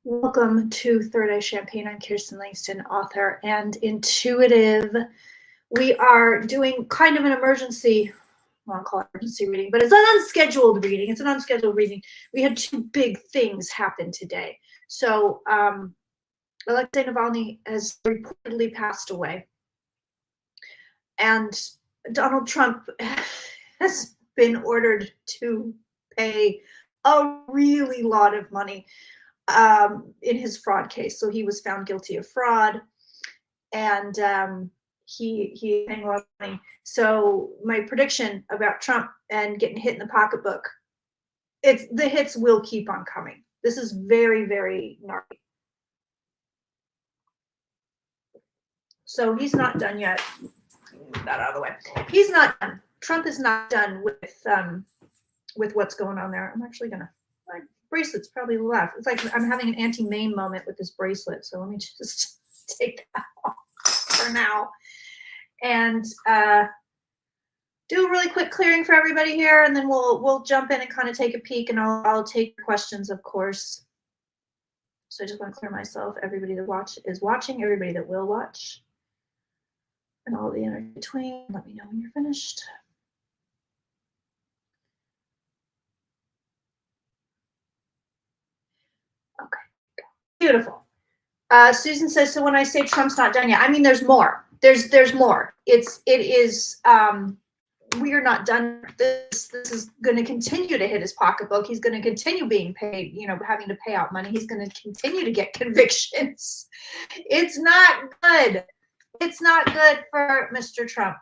Welcome to Third Eye Champagne. I'm Kirsten Langston, author and intuitive. We are doing kind of an emergency, well, I'll call it emergency reading, but it's an unscheduled reading. It's an unscheduled reading. We had two big things happen today. So Alexei Navalny has reportedly passed away. And Donald Trump has been ordered to pay a really lot of money in his fraud case. So he was found guilty of fraud, and he paying a lot of money. So my prediction about Trump and getting hit in the pocketbook, the hits will keep on coming. This is very, very gnarly. So he's not done yet. Move that out of the way. He's not done. Trump is not done with what's going on there. I'm actually gonna. Bracelet's probably left. It's like I'm having an Auntie Mame moment with this bracelet. So let me just take that off for now and do a really quick clearing for everybody here, and then we'll jump in and kind of take a peek, and I'll take questions, of course. So I just want to clear myself. Everybody that is watching, everybody that will watch, and all the energy between. Let me know when you're finished. Okay, beautiful. Susan says, so when I say Trump's not done yet, I mean there's more. There's more. It is we are not done. This is going to continue to hit his pocketbook. He's going to continue being paid, having to pay out money. He's going to continue to get convictions. It's not good. It's not good for Mr. Trump.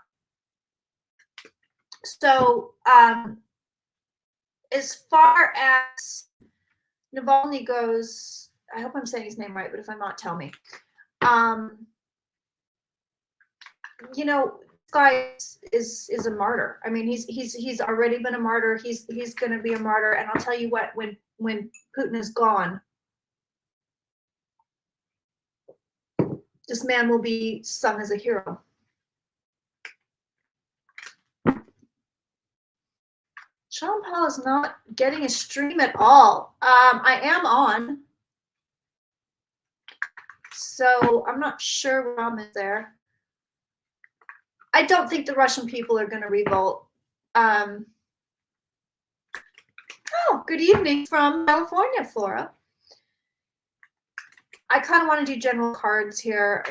So as far as Navalny goes, I hope I'm saying his name right, but if I'm not, tell me. This guy is a martyr. I mean, he's already been a martyr. He's going to be a martyr. And I'll tell you what, when Putin is gone, this man will be sung as a hero. Sean Paul is not getting a stream at all. I am on. So I'm not sure Ram is there. I don't think the Russian people are going to revolt. Oh, good evening from California, Flora. I kind of want to do general cards here.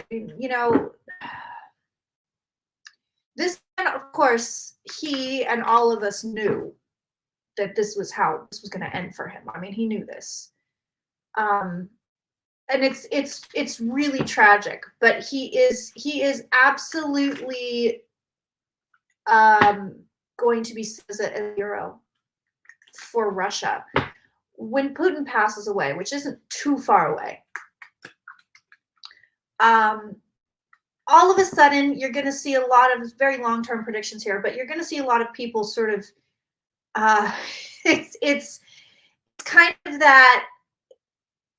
This man, of course, he and all of us knew that this was how this was going to end for him. I mean, he knew this. And it's really tragic, but he is absolutely going to be seen as a hero for Russia. When Putin passes away, which isn't too far away, all of a sudden you're going to see a lot of very long-term predictions here, but you're going to see a lot of people sort of it's kind of that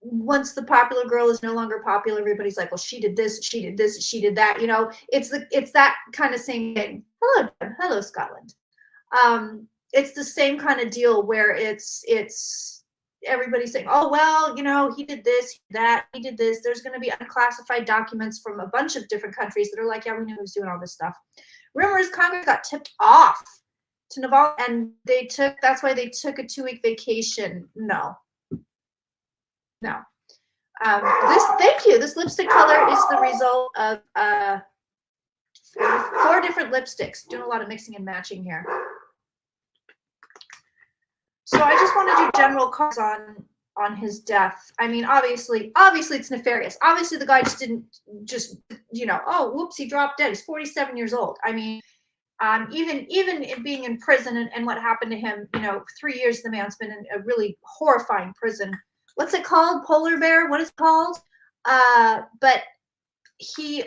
once the popular girl is no longer popular, everybody's like, well, she did this, she did this, she did that. It's that kind of same thing. Hello, Scotland. It's the same kind of deal where it's everybody's saying, oh, well, he did this, that, he did this. There's going to be unclassified documents from a bunch of different countries that are like, yeah, we knew he was doing all this stuff. Rumor is Congress got tipped off to Navalny, and that's why they took a 2-week vacation. No. Thank you. This lipstick color is the result of 4 different lipsticks. Doing a lot of mixing and matching here. So I just want to do general cards on his death. I mean, obviously it's nefarious. Obviously the guy didn't oh, whoops, he dropped dead. He's 47 years old. I mean, even being in prison and what happened to him, 3 years the man's been in a really horrifying prison. What's it called? Polar bear? What is it called? But he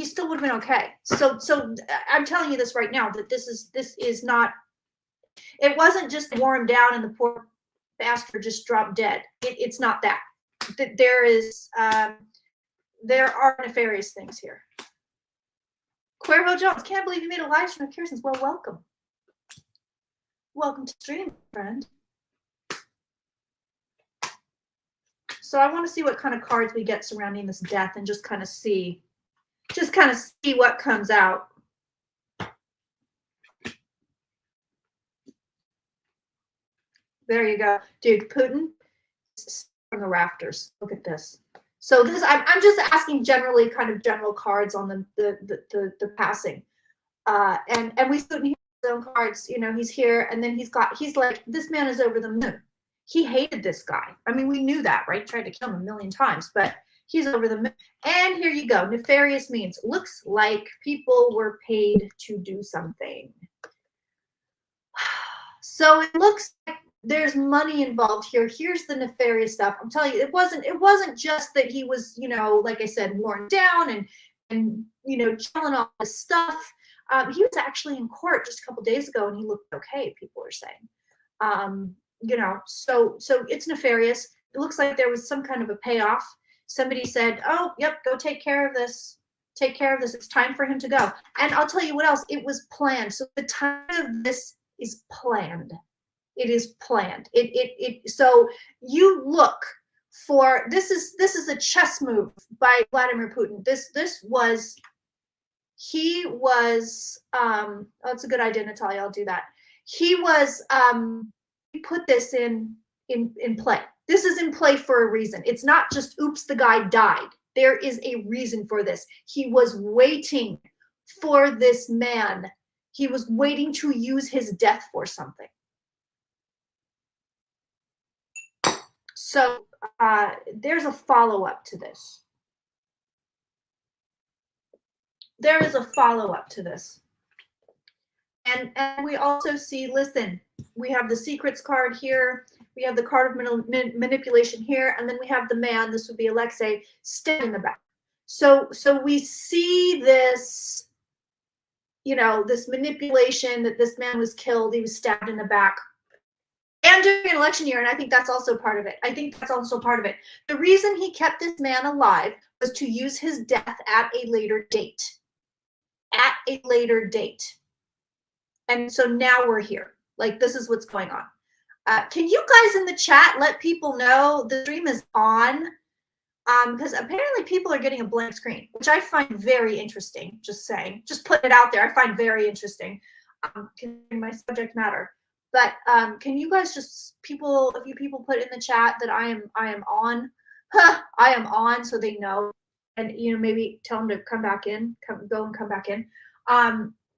still would have been okay. So I'm telling you this right now, that this is not, it wasn't just wore him down and the poor bastard just dropped dead. It's not that. There are nefarious things here. Cuervo Jones, can't believe you made a live stream of Kirsten's. Well, welcome. Welcome to stream, friend. So I want to see what kind of cards we get surrounding this death and just kind of see what comes out. There you go. Dude, Putin from the rafters. Look at this. So this, I'm just asking generally kind of general cards on the passing. And we Putin hear his own cards, you know, he's here, and then he's like, this man is over the moon. He hated this guy. I mean, we knew that, right? Tried to kill him a million times, but he's over the moon. And here you go. Nefarious means. Looks like people were paid to do something. So it looks like there's money involved here. Here's the nefarious stuff. I'm telling you, it wasn't just that he was, you know, like I said, worn down and you know, chilling all this stuff. He was actually in court just a couple days ago, and he looked okay. People are saying, you know, so it's nefarious. It looks like there was some kind of a payoff. Somebody said, "Oh, yep, go take care of this. Take care of this. It's time for him to go." And I'll tell you what else. It was planned. So the time of this is planned. It is planned. So you look for this is a chess move by Vladimir Putin. He was oh, it's a good idea, Natalia. I'll do that. He put this in play. This is in play for a reason. It's not just oops, the guy died. There is a reason for this. He was waiting for this man. He was waiting to use his death for something. So there's a follow-up to this. There is a follow-up to this. And we also see, listen, we have the secrets card here. We have the card of manipulation here. And then we have the man, this would be Alexei, standing in the back. So we see this, you know, this manipulation that this man was killed. He was stabbed in the back. And during an election year, and I think that's also part of it. The reason he kept this man alive was to use his death at a later date. At a later date. And so now we're here. Like, this is what's going on. Can you guys in the chat let people know the stream is on? Because apparently people are getting a blank screen, which I find very interesting. Just saying. Just put it out there. I find very interesting. Considering my subject matter. But can you guys just a few people put in the chat that I am on. I am on, so they know, and you know, maybe tell them to come back in, come back in.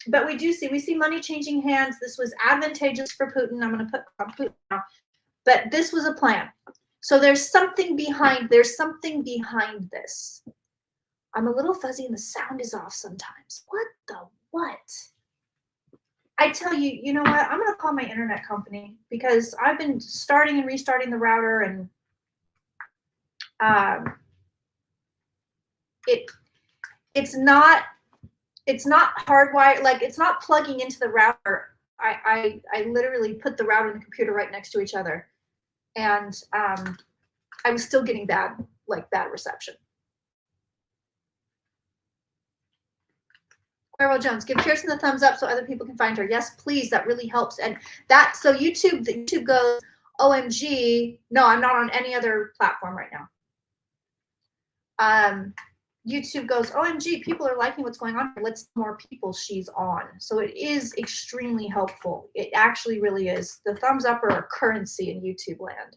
But we see money changing hands. This was advantageous for Putin. I'm going to put on Putin now, but this was a plan. So there's something behind. There's something behind this. I'm a little fuzzy, and the sound is off sometimes. What the what? I tell you, you know what? I'm going to call my internet company because I've been starting and restarting the router, and it's not hardwired. Like, it's not plugging into the router. I literally put the router and the computer right next to each other, and I was still getting bad reception. Cuervo Jones, give Kirsten the thumbs up so other people can find her. Yes, please. That really helps. And that, so YouTube goes, OMG. No, I'm not on any other platform right now. YouTube goes, OMG, people are liking what's going on. Let's more people she's on. So it is extremely helpful. It actually really is. The thumbs up are a currency in YouTube land.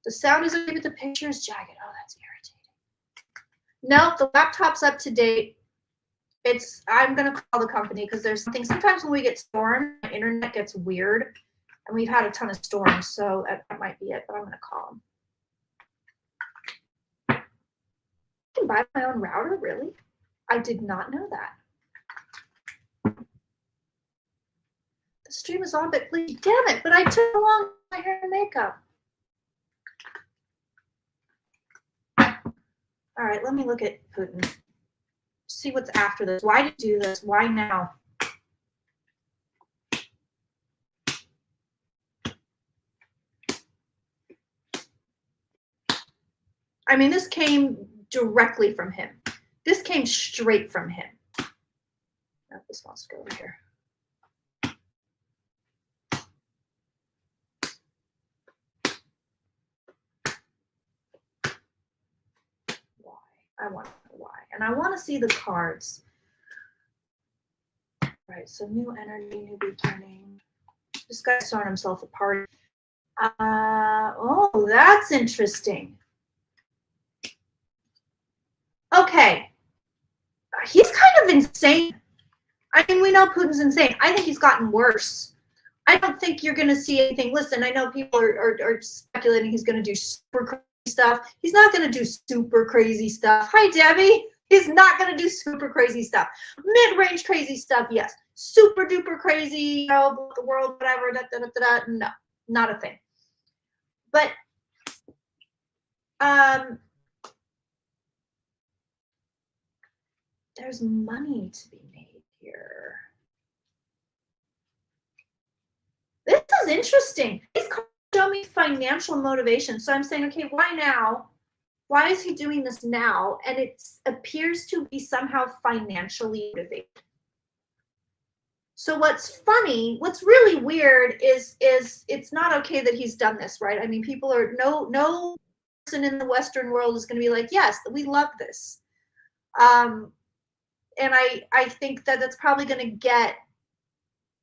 The sound is okay, but the picture is jagged. Oh, that's irritating. Nope, the laptop's up to date. I'm going to call the company because there's something. Sometimes when we get storms, the internet gets weird. And we've had a ton of storms, so that might be it. But I'm going to call them. I can buy my own router, really? I did not know that. The stream is on, but please, damn it! But I took along my hair and makeup. All right, let me look at Putin. See what's after this. Why did you do this? Why now? I mean, this came directly from him. This came straight from him. Oh, this wants to go over here. I want to know why. And I want to see the cards. Right, so new energy, new beginning. This guy's throwing himself apart. Oh, that's interesting. Okay. He's kind of insane. I mean, we know Putin's insane. I think he's gotten worse. I don't think you're going to see anything. Listen, I know people are speculating he's going to do super crazy stuff. He's not going to do super crazy stuff. Hi, Debbie. He's not going to do super crazy stuff. Mid-range crazy stuff, yes. Super duper crazy, you know, the world, whatever, no, not a thing. But there's money to be made here. This is interesting. These cards show me financial motivation. So I'm saying, okay, why now? Why is he doing this now? And it appears to be somehow financially motivated. So what's funny, what's really weird is it's not okay that he's done this, right? I mean, people are, no person in the Western world is going to be like, yes, we love this. And I think that that's probably going to get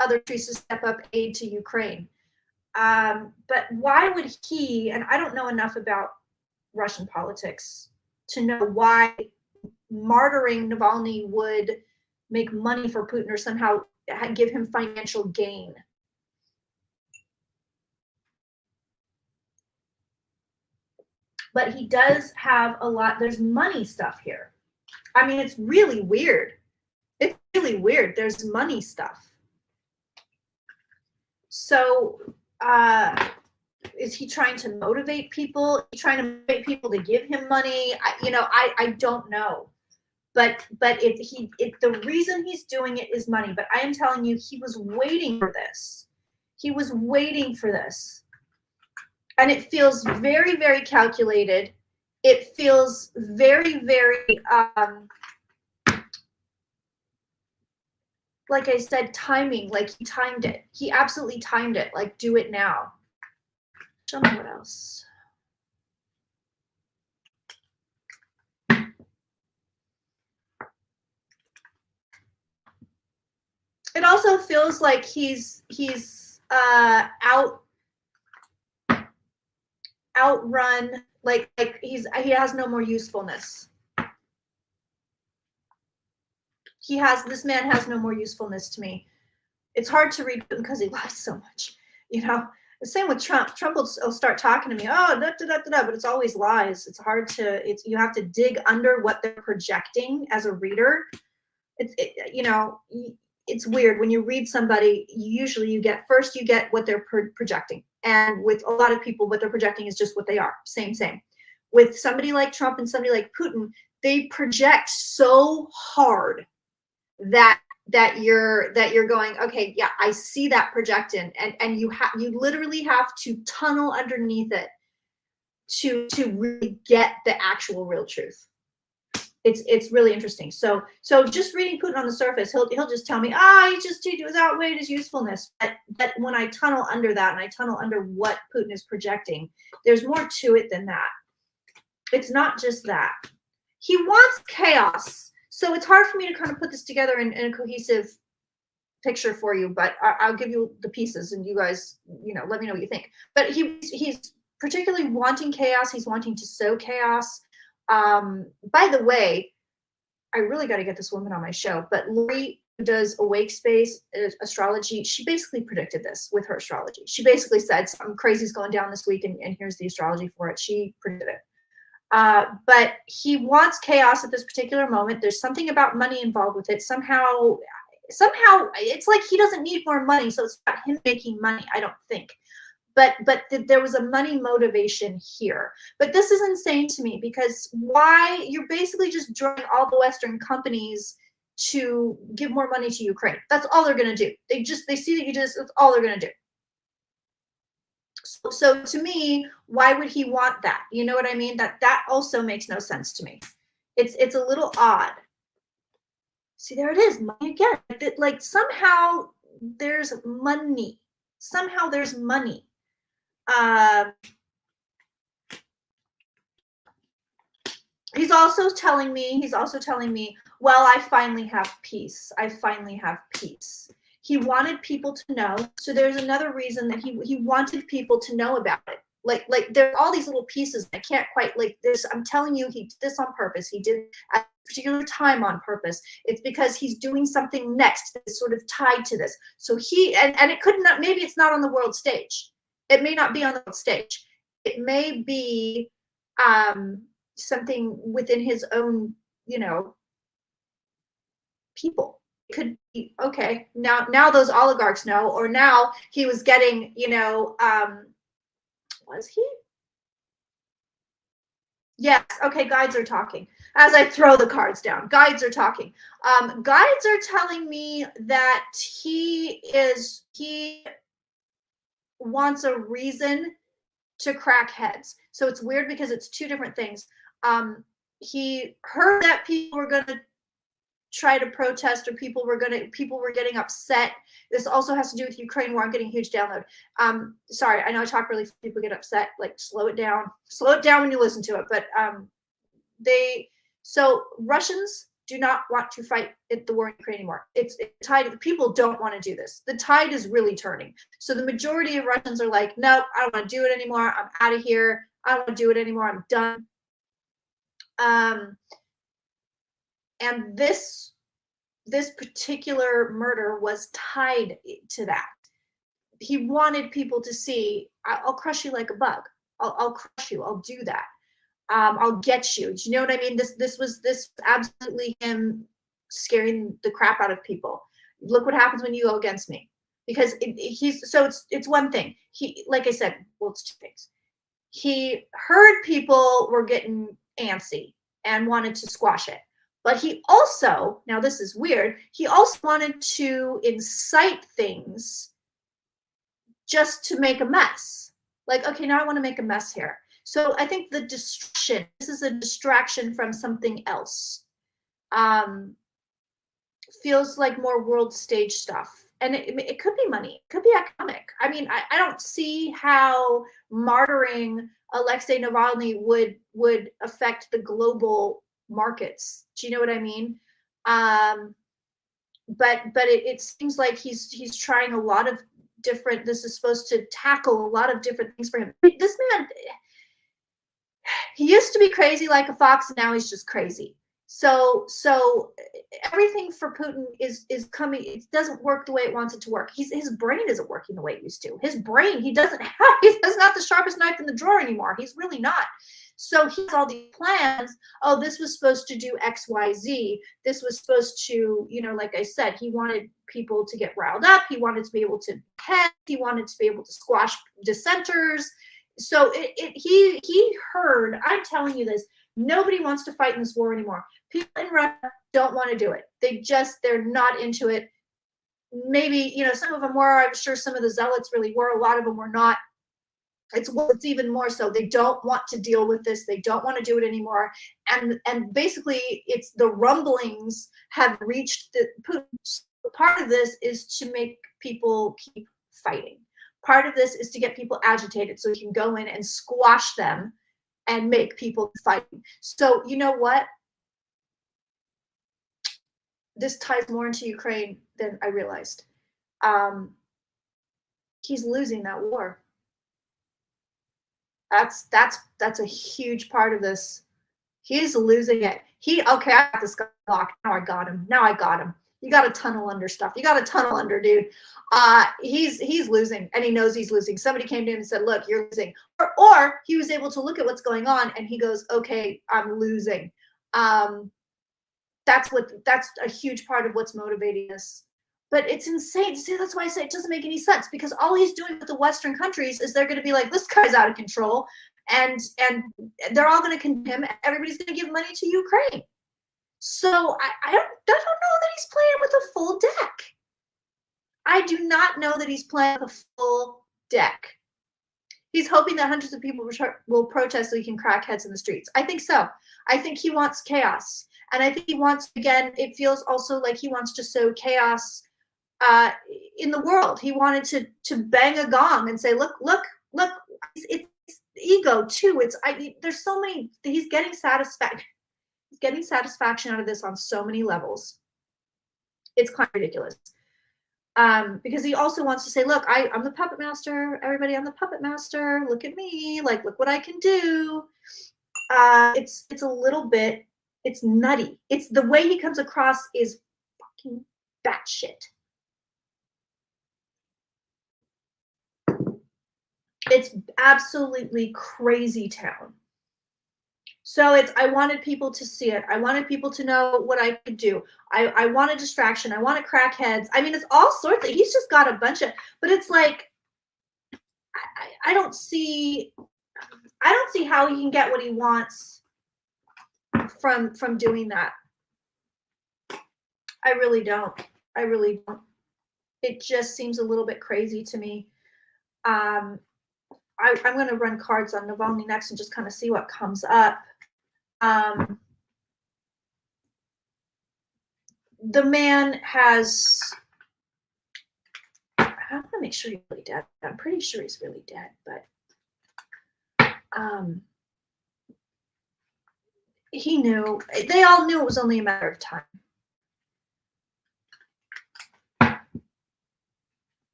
other countries to step up aid to Ukraine. But why would he, and I don't know enough about Russian politics to know why martyring Navalny would make money for Putin or somehow give him financial gain. But he does have a lot, there's money stuff here. I mean, it's really weird. It's really weird. There's money stuff. So, is he trying to motivate people? Is he trying to motivate people to give him money? I don't know. But the reason he's doing it is money. But I am telling you, he was waiting for this. He was waiting for this. And it feels very, very calculated. It feels very, very, like I said, timing, like he timed it. He absolutely timed it, like do it now. Show me what else. It also feels like he's outrun, like he has no more usefulness. This man has no more usefulness to me. It's hard to read because he lies so much, you know. The same with Trump. Trump will start talking to me, but it's always lies. It's hard to, you have to dig under what they're projecting as a reader. It's weird when you read somebody. Usually you get what they're projecting, and with a lot of people, what they're projecting is just what they are. Same. With somebody like Trump and somebody like Putin, they project so hard that you're going, okay, yeah, I see that projection, and you literally have to tunnel underneath it to really get the actual real truth. It's really interesting. So just reading Putin on the surface, he'll just tell me, he was outweighed his usefulness. But when I tunnel under that, and I tunnel under what Putin is projecting, there's more to it than that. It's not just that. He wants chaos. So it's hard for me to kind of put this together in a cohesive picture for you, but I'll give you the pieces, and you guys, let me know what you think. But he's particularly wanting chaos. He's wanting to sow chaos. By the way, I really got to get this woman on my show, but Lori, who does Awake Space Astrology, she basically predicted this with her astrology. She basically said something crazy is going down this week, and here's the astrology for it. She predicted it. But he wants chaos at this particular moment. There's something about money involved with it. Somehow it's like he doesn't need more money, so it's not him making money, I don't think. But there was a money motivation here. But this is insane to me, because why? You're basically just drawing all the Western companies to give more money to Ukraine. That's all they're going to do. They see that that's all they're going to do. So to me, why would he want that? You know what I mean? That also makes no sense to me. It's a little odd. See, there it is, money again. Like somehow there's money. Somehow there's money. He's also telling me, well, I finally have peace. I finally have peace. He wanted people to know. So there's another reason that he wanted people to know about it. Like there are all these little pieces. I can't quite, like, there's, I'm telling you, he did this on purpose. He did it at a particular time on purpose. It's because he's doing something next that's sort of tied to this. So he, and it could not, maybe it's not on the world stage. It may not be on the world stage. It may be something within his own, you know, people. It could be, okay, now those oligarchs know, or now he was getting, you know, was he? Yes, okay, guides are talking. As I throw the cards down, guides are talking. Guides are telling me that he wants a reason to crack heads. So it's weird because it's two different things. He heard that people were going to try to protest, or people were getting upset. This also has to do with Ukraine war. I'm getting a huge download. Sorry, I know I talk really fast, people get upset. Like, slow it down when you listen to it. But so Russians do not want to fight the war in Ukraine anymore. It's tide. People don't want to do this. The tide is really turning. So the majority of Russians are like, nope, I don't want to do it anymore. I'm out of here. I don't want to do it anymore. I'm done. And this particular murder was tied to that. He wanted people to see, I'll crush you like a bug. I'll crush you. I'll do that. I'll get you. Do you know what I mean? This was absolutely him scaring the crap out of people. Look what happens when you go against me. Because it's one thing. He, like I said, well, it's two things. He heard people were getting antsy and wanted to squash it. But he also, now this is weird, he also wanted to incite things just to make a mess. Like, okay, now I want to make a mess here. So I think the distraction, this is a distraction from something else. Feels like more world stage stuff. And it could be money, it could be economic. I mean, I don't see how martyring Alexei Navalny would affect the global markets. Do you know what I mean? But it seems like he's trying a lot of different, this is supposed to tackle a lot of different things for him. This man, he used to be crazy like a fox, and now he's just crazy. So everything for Putin is coming. It doesn't work the way it wants it to work. His brain isn't working the way it used to. His brain, he's not the sharpest knife in the drawer anymore. He's really not. So he has all these plans. Oh, this was supposed to do X, Y, Z. This was supposed to, you know, like I said, he wanted people to get riled up. He wanted to be able to head. He wanted to be able to squash dissenters. So he heard, I'm telling you this, nobody wants to fight in this war anymore. People in Russia don't want to do it. They're not into it. Maybe, you know, some of them were, I'm sure some of the zealots really were, a lot of them were not. It's even more so. They don't want to deal with this. They don't want to do it anymore. And basically, it's the rumblings have reached the Putin. Part of this is to make people keep fighting. Part of this is to get people agitated so he can go in and squash them and make people fight. So you know what? This ties more into Ukraine than I realized. He's losing that war. That's a huge part of this. He's losing it. Okay, I got this guy locked. Now I got him. You got a tunnel under stuff. You got a tunnel under, dude. He's losing, and he knows he's losing. Somebody came to him and said, look, you're losing. Or he was able to look at what's going on, and he goes, okay, I'm losing. That's a huge part of what's motivating this. But it's insane. See, that's why I say it doesn't make any sense, because all he's doing with the Western countries is they're going to be like, this guy's out of control, and they're all going to condemn him. Everybody's going to give money to Ukraine. So I don't know that he's playing with a full deck. I do not know that he's playing with a full deck. He's hoping that hundreds of people will protest so he can crack heads in the streets. I think so. I think he wants chaos. And I think he wants, again, it feels also like he wants to sow chaos in the world. He wanted to bang a gong and say, look, it's ego too. There's so many, he's getting satisfaction. getting satisfaction out of this on so many levels. It's kind of ridiculous. Because he also wants to say, look, I'm the puppet master. Everybody, I'm the puppet master. Look at me. Like, look what I can do. It's a little bit, it's nutty. It's the way he comes across is fucking batshit. It's absolutely crazy town. So I wanted people to see it. I wanted people to know what I could do. I want a distraction. I want to crack heads. I mean, it's all sorts of, he's just got a bunch of, but it's like, I don't see how he can get what he wants from doing that. I really don't. It just seems a little bit crazy to me. I'm going to run cards on Navalny next and just kind of see what comes up. The man has, I'm going to make sure he's really dead. I'm pretty sure he's really dead, but he knew, they all knew it was only a matter of time.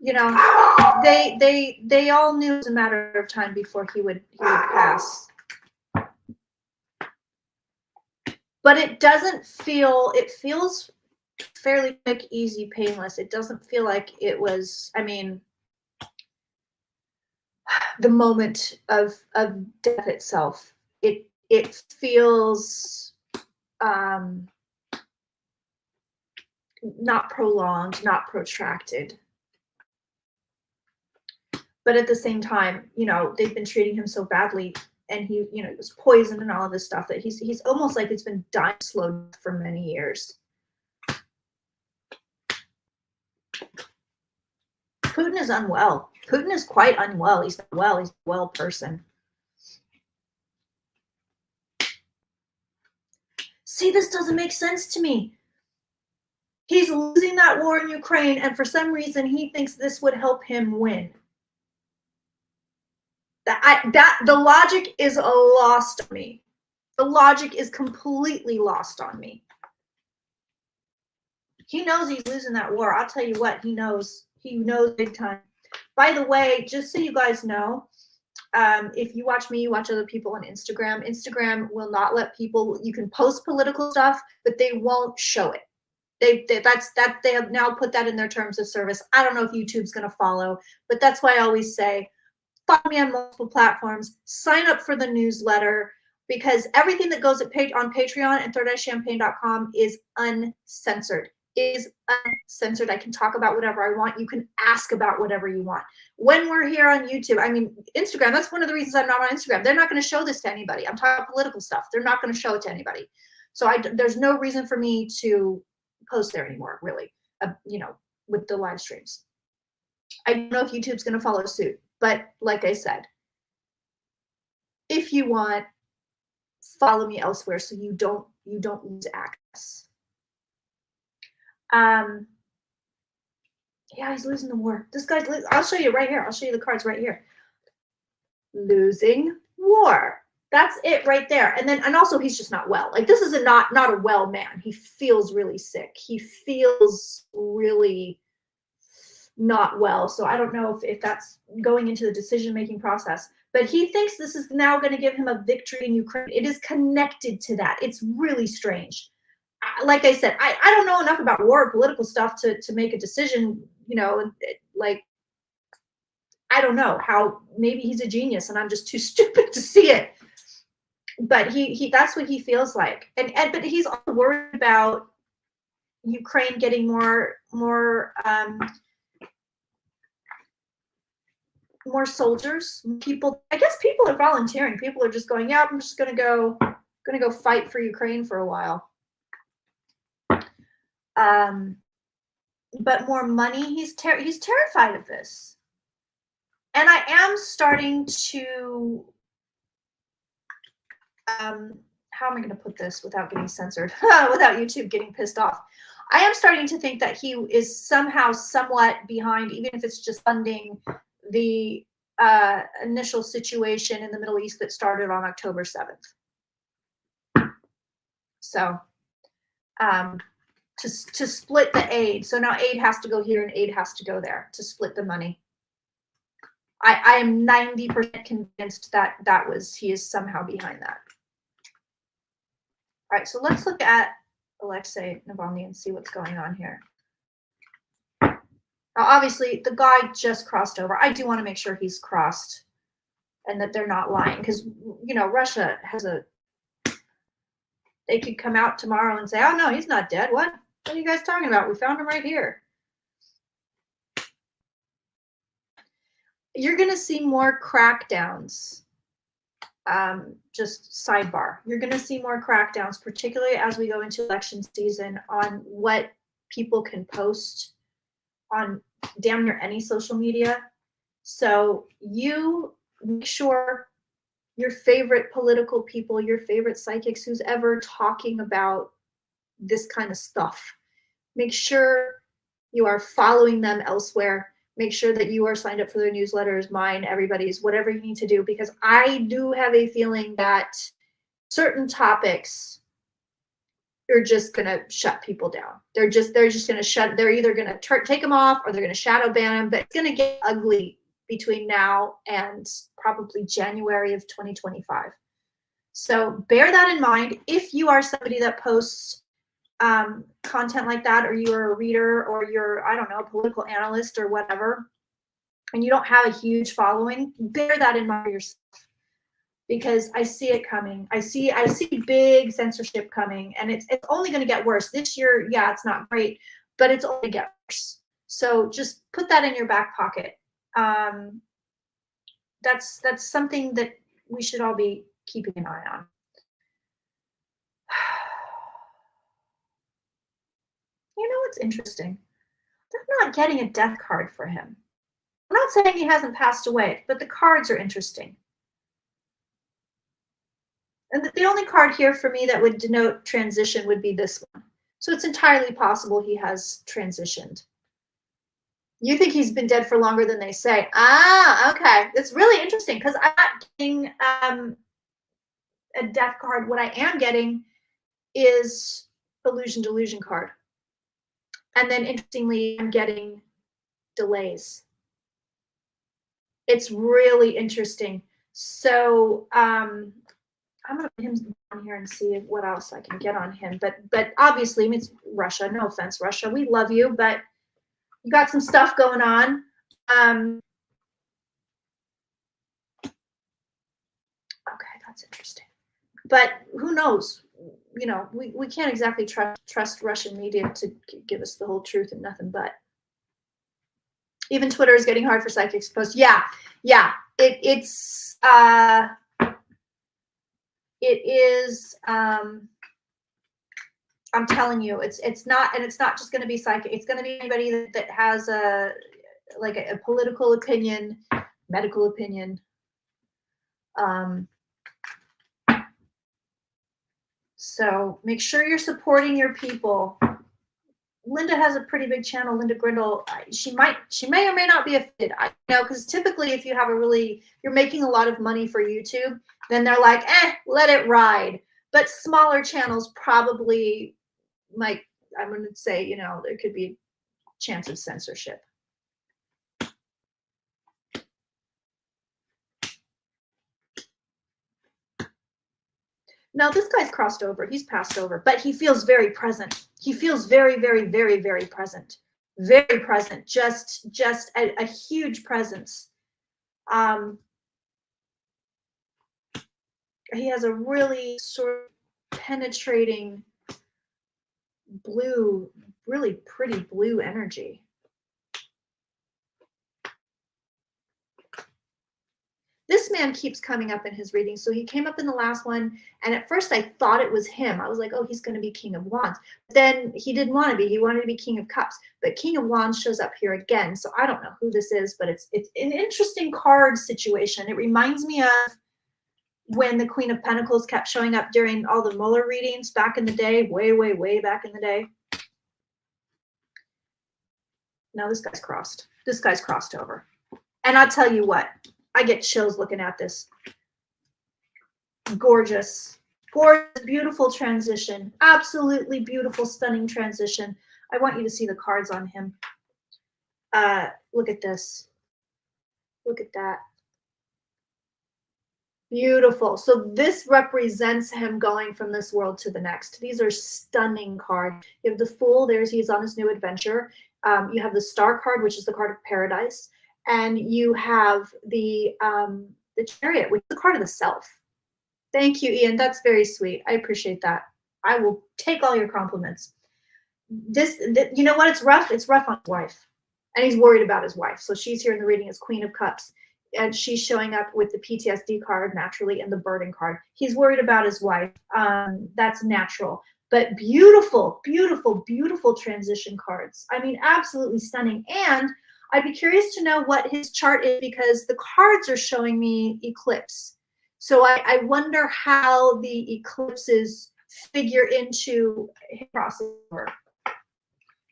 You know, they all knew it was a matter of time before he would pass. But it doesn't feel, it feels fairly quick, easy, painless. It doesn't feel like it was, I mean, the moment of death itself. It feels not prolonged, not protracted. But at the same time, you know, they've been treating him so badly, and he, you know, he was poisoned and all of this stuff, that he's almost like it's been dying slow for many years. Putin is unwell. Putin is quite unwell. He's not well. He's a well person. See, this doesn't make sense to me. He's losing that war in Ukraine, and for some reason he thinks this would help him win. The logic is lost on me. The logic is completely lost on me. He knows he's losing that war. I'll tell you what, he knows. He knows big time. By the way, just so you guys know, if you watch me, you watch other people on Instagram. Instagram will not let people, you can post political stuff, but they won't show it. They have now put that in their terms of service. I don't know if YouTube's going to follow, but that's why I always say, follow me on multiple platforms, sign up for the newsletter, because everything that goes on Patreon and thirdEyeChampagne.com is uncensored. Is uncensored. I can talk about whatever I want. You can ask about whatever you want. When we're here on YouTube, I mean, Instagram, that's one of the reasons I'm not on Instagram. They're not going to show this to anybody. I'm talking about political stuff. They're not going to show it to anybody. So there's no reason for me to post there anymore, really, you know, with the live streams. I don't know if YouTube's going to follow suit, but like I said, if you want, follow me elsewhere so you don't lose access. Yeah, he's losing the war. This guy's, I'll show you right here. I'll show you the cards right here. Losing war. That's it right there. And then, and also he's just not well. Like, this is not a well man. He feels really sick. He feels really not well. So I don't know if that's going into the decision-making process, but he thinks this is now going to give him a victory in Ukraine. It is connected to that. It's really strange. Like I said, I don't know enough about war or political stuff to make a decision, you know, like, I don't know how, maybe he's a genius and I'm just too stupid to see it. But he that's what he feels like. But he's also worried about Ukraine getting more soldiers, people. I guess people are volunteering. People are just going, yeah, I'm just gonna go fight for Ukraine for a while. But more money, he's terrified of this. And I am starting to how am I going to put this without getting censored, without YouTube getting pissed off? I am starting to think that he is somehow somewhat behind, even if it's just funding the initial situation in the Middle East that started on October 7th. So to split the aid. So now aid has to go here and aid has to go there to split the money. I am 90% convinced that he is somehow behind that. All right, so let's look at Alexei Navalny and see what's going on here. Now, obviously, the guy just crossed over. I do want to make sure he's crossed and that they're not lying, because, you know, Russia has they could come out tomorrow and say, oh, no, he's not dead. What are you guys talking about? We found him right here. You're going to see more crackdowns. Just sidebar. You're going to see more crackdowns, particularly as we go into election season, on what people can post on damn near any social media. So you make sure your favorite political people, your favorite psychics, who's ever talking about this kind of stuff, make sure you are following them elsewhere. Make sure that you are signed up for their newsletters, mine, everybody's, whatever you need to do, because I do have a feeling that certain topics are just going to shut people down. They're just going to shut, they're either going to take them off or they're going to shadow ban them, but it's going to get ugly between now and probably January of 2025. So bear that in mind. If you are somebody that posts content like that, or you're a reader, or you're, I don't know, a political analyst or whatever, and you don't have a huge following, bear that in mind yourself, because I see it coming. I see big censorship coming, and it's only going to get worse this year. Yeah, it's not great, but it's only get worse. So just put that in your back pocket. That's something that we should all be keeping an eye on. You know what's interesting? They're not getting a death card for him. I'm not saying he hasn't passed away, but the cards are interesting. And the only card here for me that would denote transition would be this one. So it's entirely possible he has transitioned. You think he's been dead for longer than they say. Ah, okay. That's really interesting, because I'm not getting a death card. What I am getting is illusion delusion card. And then interestingly, I'm getting delays. It's really interesting. So I'm gonna put him down here and see what else I can get on him. But obviously, I mean, it's Russia. No offense, Russia. We love you, but you got some stuff going on. Okay, that's interesting. But who knows? You know, we can't exactly trust Russian media to give us the whole truth and nothing but. Even Twitter is getting hard for psychics to post. Yeah. It is. I'm telling you, it's not, and it's not just going to be psychic. It's going to be anybody that has a political opinion, medical opinion. So make sure you're supporting your people. Linda has a pretty big channel, Linda Grindle. She may or may not be offended. I know, because typically if you have you're making a lot of money for YouTube, then they're like, let it ride. But smaller channels probably might, I'm going to say, you know, there could be a chance of censorship. Now this guy's crossed over. He's passed over, but he feels very present. He feels very, very, very, very present. Very present. Just a huge presence. He has a really sort of penetrating blue, really pretty blue energy. This man keeps coming up in his reading. So he came up in the last one, and at first I thought it was him. I was like, oh, he's going to be King of Wands. But then he didn't want to be. He wanted to be King of Cups. But King of Wands shows up here again. So I don't know who this is, but it's an interesting card situation. It reminds me of when the Queen of Pentacles kept showing up during all the Mueller readings back in the day, way, way, way back in the day. No, this guy's crossed. This guy's crossed over. And I'll tell you what, I get chills looking at this. Gorgeous. Gorgeous, beautiful transition. Absolutely beautiful, stunning transition. I want you to see the cards on him. Look at this. Look at that. Beautiful. So this represents him going from this world to the next. These are stunning cards. You have the Fool. He's on his new adventure. You have the Star card, which is the card of paradise, and you have the Chariot, which is the card of the self. Thank you, Ian. That's very sweet. I appreciate that. I will take all your compliments. You know what? It's rough. It's rough on his wife, and he's worried about his wife. So she's here in the reading as Queen of Cups. And she's showing up with the PTSD card naturally and the burden card. He's worried about his wife. That's natural. But beautiful, beautiful, beautiful transition cards. I mean, absolutely stunning. And I'd be curious to know what his chart is because the cards are showing me eclipse. So I wonder how the eclipses figure into his process.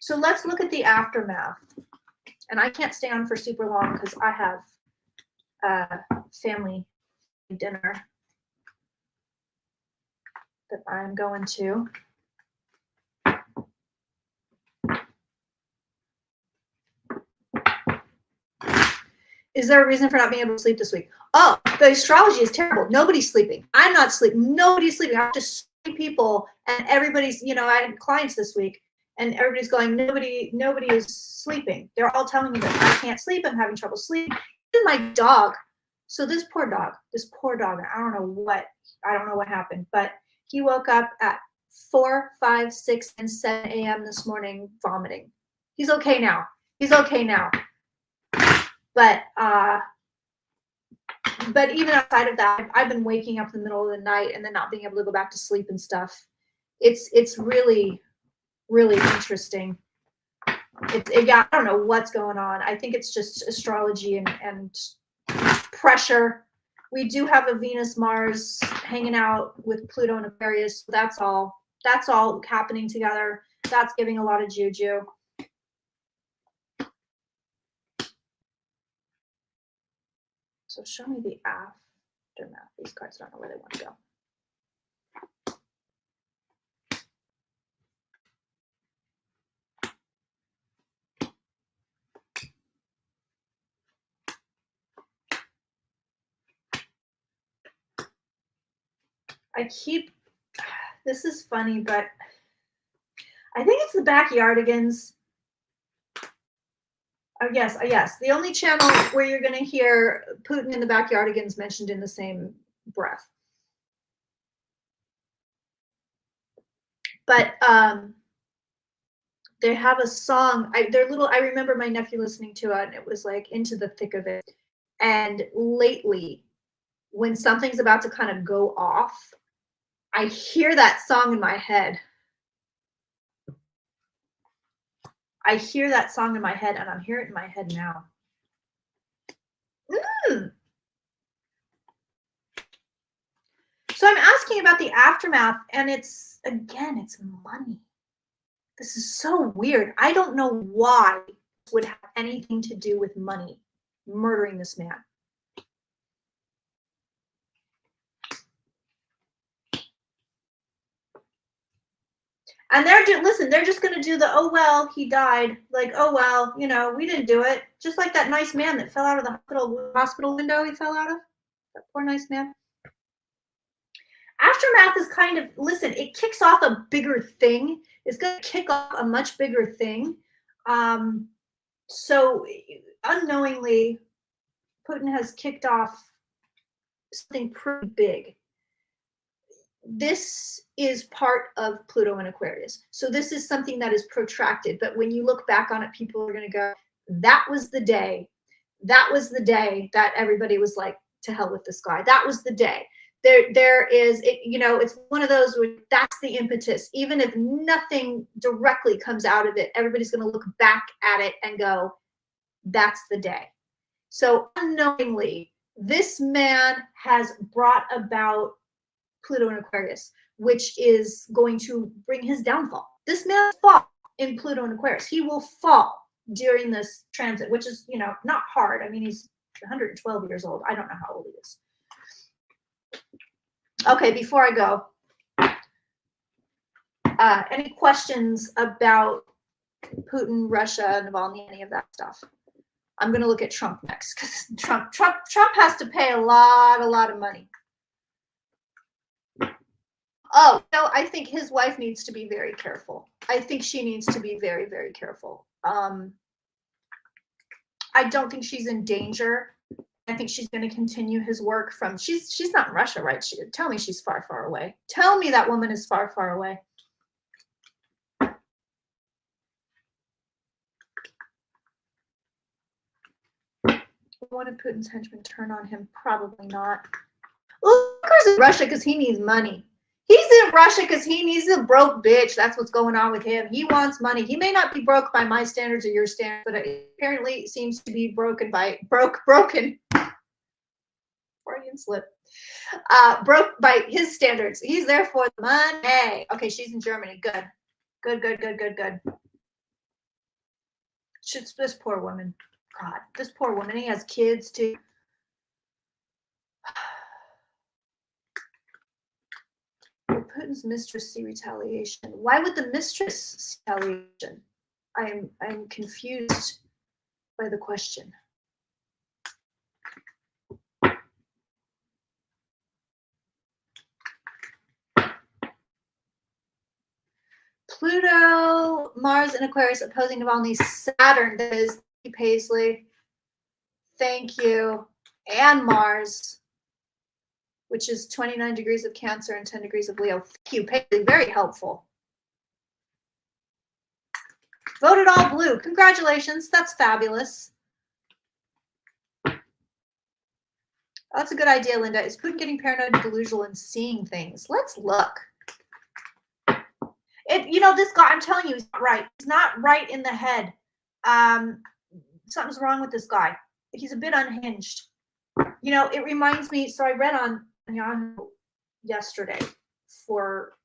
So let's look at the aftermath. And I can't stay on for super long because I have family dinner that I'm going to. Is there a reason for not being able to sleep this week? Oh, the astrology is terrible. Nobody's sleeping. I'm not sleeping. Nobody's sleeping. I have to see people, and everybody's, you know, I had clients this week, and everybody's going, nobody is sleeping. They're all telling me that I can't sleep. I'm having trouble sleeping. Even my dog. So this poor dog, I don't know what happened, but he woke up at 4, 5, 6, and 7 a.m. this morning vomiting. He's okay now. But even outside of that, I've been waking up in the middle of the night and then not being able to go back to sleep and stuff. It's really, really interesting. Yeah, I don't know what's going on. I think it's just astrology and pressure. We do have a Venus Mars hanging out with Pluto and Aquarius. That's all happening together. That's giving a lot of juju. So show me the aftermath. These cards don't know where they want to go. This is funny, but I think it's the Backyardigans. Yes. The only channel where you're going to hear Putin and the Backyardigans mentioned in the same breath. But they have a song. I remember my nephew listening to it, and it was like Into the Thick of It. And lately, when something's about to kind of go off, I hear that song in my head. I hear that song in my head, and I'm hearing it in my head now. So I'm asking about the aftermath, and it's money. This is so weird. I don't know why it would have anything to do with money, murdering this man. And they're just going to do the, oh, well, he died. Like, oh, well, you know, we didn't do it. Just like that nice man that fell out of the hospital window he fell out of. That poor nice man. Aftermath is kind of, it kicks off a bigger thing. It's going to kick off a much bigger thing. So unknowingly, Putin has kicked off something pretty big. This is part of Pluto and Aquarius. So this is something that is protracted. But when you look back on it, people are going to go, that was the day. That was the day that everybody was like, to hell with this guy. That was the day. There is, it's one of those where that's the impetus. Even if nothing directly comes out of it, everybody's going to look back at it and go, that's the day. So unknowingly, this man has brought about Pluto and Aquarius, which is going to bring his downfall. This man will fall in Pluto and Aquarius. He will fall during this transit, which is, not hard. I mean, he's 112 years old. I don't know how old he is. Okay, before I go, Any questions about Putin, Russia, Navalny, any of that stuff? I'm going to look at Trump next because Trump has to pay a lot of money. Oh, no, I think his wife needs to be very careful. I think she needs to be very, very careful. I don't think she's in danger. I think she's going to continue his work from, she's not in Russia, right? Tell me she's far, far away. Tell me that woman is far, far away. One of Putin's henchmen turn on him? Probably not. Luker's in Russia because he needs money. He's in Russia because he needs a broke bitch. That's what's going on with him. He wants money. He may not be broke by my standards or your standards, but it apparently seems to be broken. Freudian slip. Broke by his standards. He's there for the money. Okay, she's in Germany. Good. This poor woman. God, this poor woman. He has kids too. Putin's mistress see retaliation. Why would the mistress see retaliation? I'm confused by the question. Pluto, Mars, and Aquarius opposing Navalny, Saturn. That is Paisley. Thank you. And Mars, which is 29 degrees of Cancer and 10 degrees of Leo. Thank you, Paisley. Very helpful. Voted all blue. Congratulations. That's fabulous. That's a good idea, Linda. Is Putin getting paranoid and delusional and seeing things? Let's look. This guy, I'm telling you, he's not right. He's not right in the head. Something's wrong with this guy. He's a bit unhinged. It reminds me, so I read on Yahoo yesterday for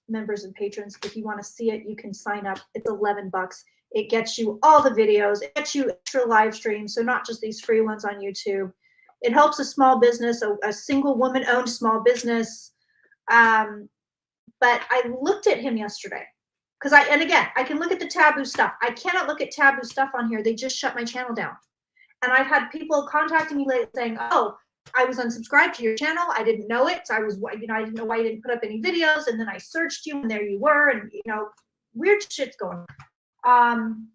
members and patrons. If you want to see it, you can sign up. It's $11. It gets you all the videos. It gets you extra live streams, so not just these free ones on YouTube. It helps a small business, a single woman-owned small business. But I looked at him yesterday because I can look at the taboo stuff. I cannot look at taboo stuff on here. They just shut my channel down. And I've had people contacting me lately saying, oh, I was unsubscribed to your channel. I didn't know it. So I didn't know why you didn't put up any videos. And then I searched you and there you were. And, weird shit's going on.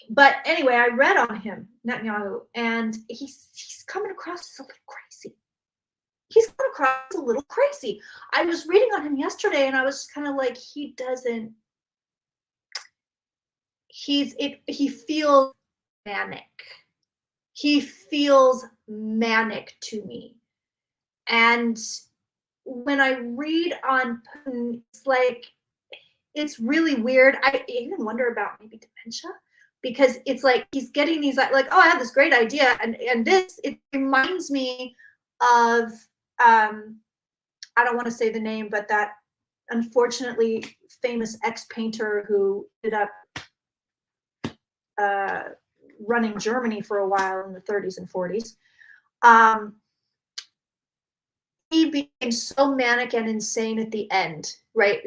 But anyway, I read on him, Netanyahu, and he's coming across as a little crazy. He's coming across a little crazy. I was reading on him yesterday and I was kind of like, he feels manic. He feels manic to me. And when I read on Putin, it's really weird. I even wonder about maybe dementia, because it's like he's getting these like, oh, I have this great idea. And it reminds me of, I don't want to say the name, but that unfortunately famous ex-painter who ended up running Germany for a while in the 30s and 40s. He became so manic and insane at the end, right?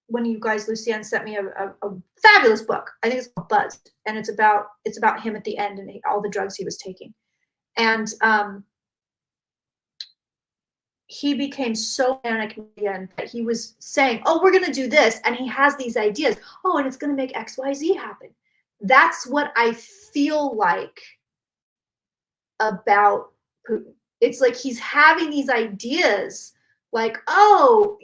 One of you guys, Lucienne, sent me a fabulous book. I think it's called Buzzed, and it's about him at the end and all the drugs he was taking. And he became so manic in the end that he was saying, oh, we're going to do this. And he has these ideas. Oh, and it's going to make X, Y, Z happen. That's what I feel like about Putin. It's like he's having these ideas like, oh,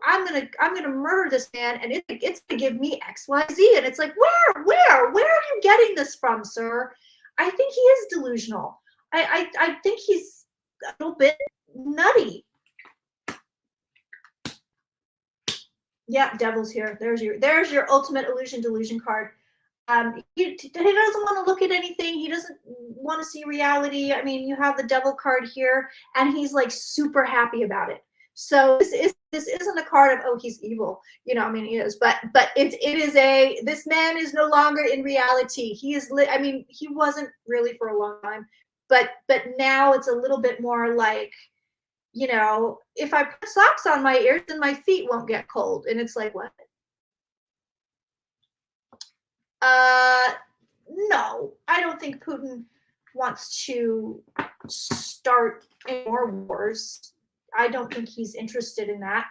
I'm gonna murder this man and it's gonna give me X, Y, Z. And it's like, where are you getting this from, sir? I think he is delusional. I think he's a little bit nutty. Yeah, devil's here. There's your ultimate illusion delusion card. He doesn't want to look at anything. He doesn't want to see reality. I mean, you have the devil card here, and he's like super happy about it. So this isn't a card of, oh, he's evil. He is, but it is this man is no longer in reality. He is. He wasn't really for a long time, but now it's a little bit more like you know, if I put socks on my ears, then my feet won't get cold. And it's like, what? No, I don't think Putin wants to start any more wars. I don't think he's interested in that.